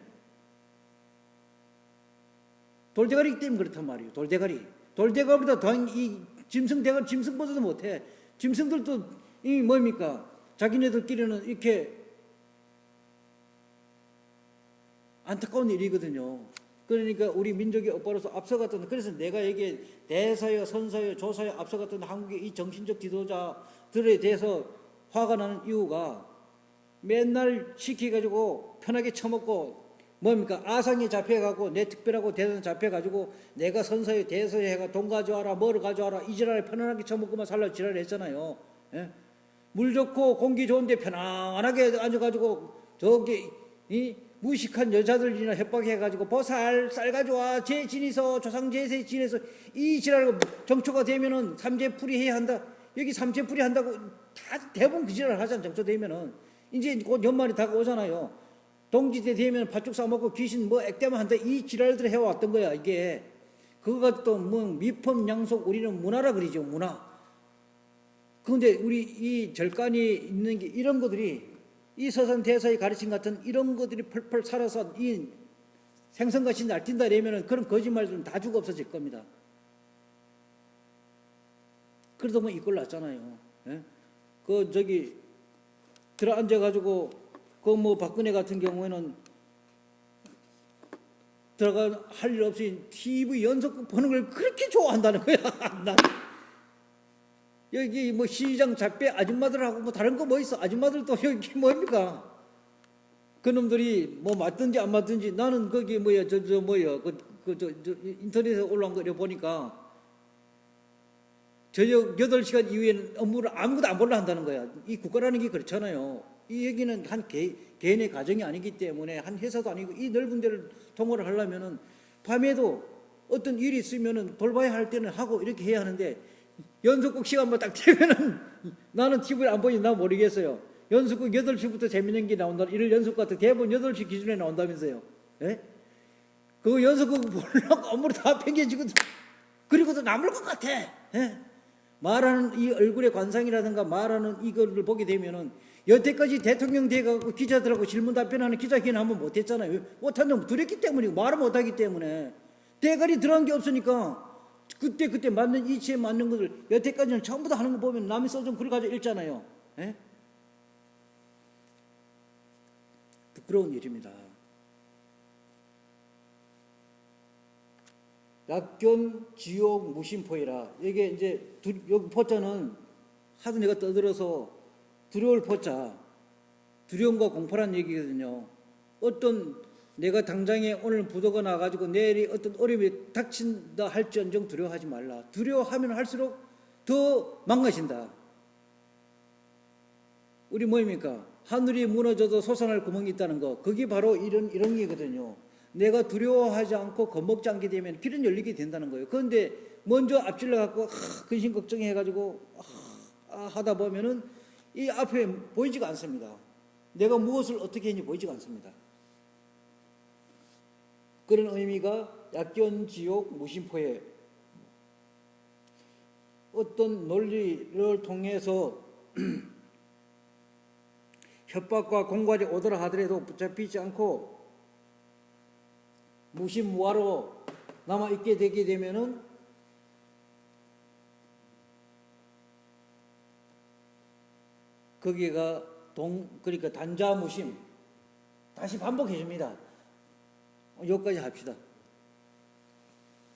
돌대가리이기 때문에 그렇단 말이에요. 돌대가리보다 더한 이 짐승대가리 짐승보다도 못해. 짐승들도 이 뭡니까? 자기네들끼리는 이렇게 안타까운 일이거든요. 그러니까 우리 민족의 업보로서 앞서갔던 그래서 내가 여기에 대사여 선사여 조사여 앞서갔던 한국의 이 정신적 지도자들에 대해서 화가 나는 이유가 맨날 시켜가지고 편하게 처먹고 뭡니까? 아상에 잡혀가고 내 특별하고 대선 잡혀가지고 내가 선서에 대서에 해가 돈 가져와라 뭐를 가져와라 이 지랄에 편안하게 처먹고만 살라 지랄 했잖아요. 예? 물 좋고 공기 좋은데 편안하게 앉아가지고 저기 이 무식한 여자들이나 협박해가지고 보살 쌀 가져와 제 지내서 조상 제세 지내서 이 지랄 정초가 되면은 삼재풀이 해야 한다. 여기 삼재풀이 한다고 다 대부분 그 지랄 하잖아. 정초 되면은 이제 곧 연말이 다가오잖아요. 동지대 되면 팥죽 싸먹고 귀신 뭐 액대만 한다 이 지랄들 해왔던 거야 이게. 그거 또 뭐 미품 양속 우리는 문화라 그러죠 문화. 그런데 우리 이 절간이 있는 게 이런 것들이 이 서선 대사의 가르침 같은 이런 것들이 펄펄 살아서 이 생선같이 날뛴다 이러면은 그런 거짓말들은 다 죽어 없어질 겁니다. 그러다 보면 이꼴 났잖아요. 예? 그 저기 들어 앉아가지고 그 뭐 박근혜 같은 경우에는 들어가 할 일 없이 TV 연속 보는 걸 그렇게 좋아한다는 거야. 난 여기 뭐 시장 잡배 아줌마들하고 뭐 다른 거 뭐 있어? 아줌마들도 여기 뭡니까? 그놈들이 뭐 맞든지 안 맞든지 나는 거기 뭐야 저 뭐야 저 인터넷에 올라온 거 보니까 저녁 8시간 이후에는 업무를 아무것도 안 보려 한다는 거야. 이 국가라는 게 그렇잖아요. 이 여기는 한 개인의 가정이 아니기 때문에 한 회사도 아니고 이 넓은 데를 통화를 하려면은 밤에도 어떤 일이 있으면은 돌봐야 할 때는 하고 이렇게 해야 하는데 연속극 시간만 딱 되면은 나는 TV를 안 보니 나 모르겠어요. 연속극 8시부터 재밌는 게 나온다. 이럴 연속극 같은 대본 8시 기준에 나온다면서요. 예? 그 연속극 보려고 업무를 다 팽개지고 그리고도 남을 것 같아. 예? 말하는 이 얼굴의 관상이라든가 말하는 이거를 보게 되면은 여태까지 대통령 돼가고 기자들하고 질문 답변하는 기자회견 한번 못했잖아요. 못한다면 두렵기 때문이고 말을 못하기 때문에 대가리 들어간 게 없으니까 그때 맞는 이치에 맞는 것을 여태까지는 전부 다 하는 거 보면 남이 써준 글 가지고 읽잖아요. 예? 부끄러운 일입니다. 약견 지옥 무심포이라. 이게 이제 여기 포자는 하도 내가 떠들어서 두려울 포자, 두려움과 공포란 얘기거든요. 어떤 내가 당장에 오늘 부도가 나가지고 내일이 어떤 어려움이 닥친다 할지언정 두려워하지 말라. 두려워하면 할수록 더 망가진다. 우리 뭐입니까? 하늘이 무너져도 솟아날 구멍이 있다는 거. 그게 바로 이런 게거든요. 내가 두려워하지 않고 겁먹지 않게 되면 길은 열리게 된다는 거예요. 그런데 먼저 앞질러 갖고 근심 걱정해가지고 하다 보면은 이 앞에 보이지가 않습니다. 내가 무엇을 어떻게 했는지 보이지가 않습니다. 그런 의미가 약견 지옥 무심포에 어떤 논리를 통해서 협박과 공갈이 오더라 하더라도 붙잡히지 않고 무심무화로 남아있게 되게 되면은 거기가 그러니까 단자무심. 다시 반복해 줍니다. 여기까지 합시다.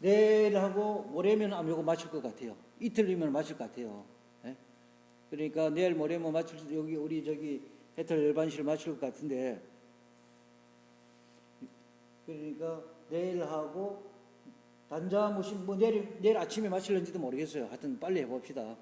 내일하고 모레면 아마 요거 맞출 것 같아요. 이틀이면 맞출 것 같아요. 네? 그러니까 내일 모레면 맞출 수 여기 우리 저기 해탈 열반시를 맞출 것 같은데 그러니까 내일하고 단자무심 뭐 내일 아침에 맞출는지도 모르겠어요. 하여튼 빨리 해봅시다.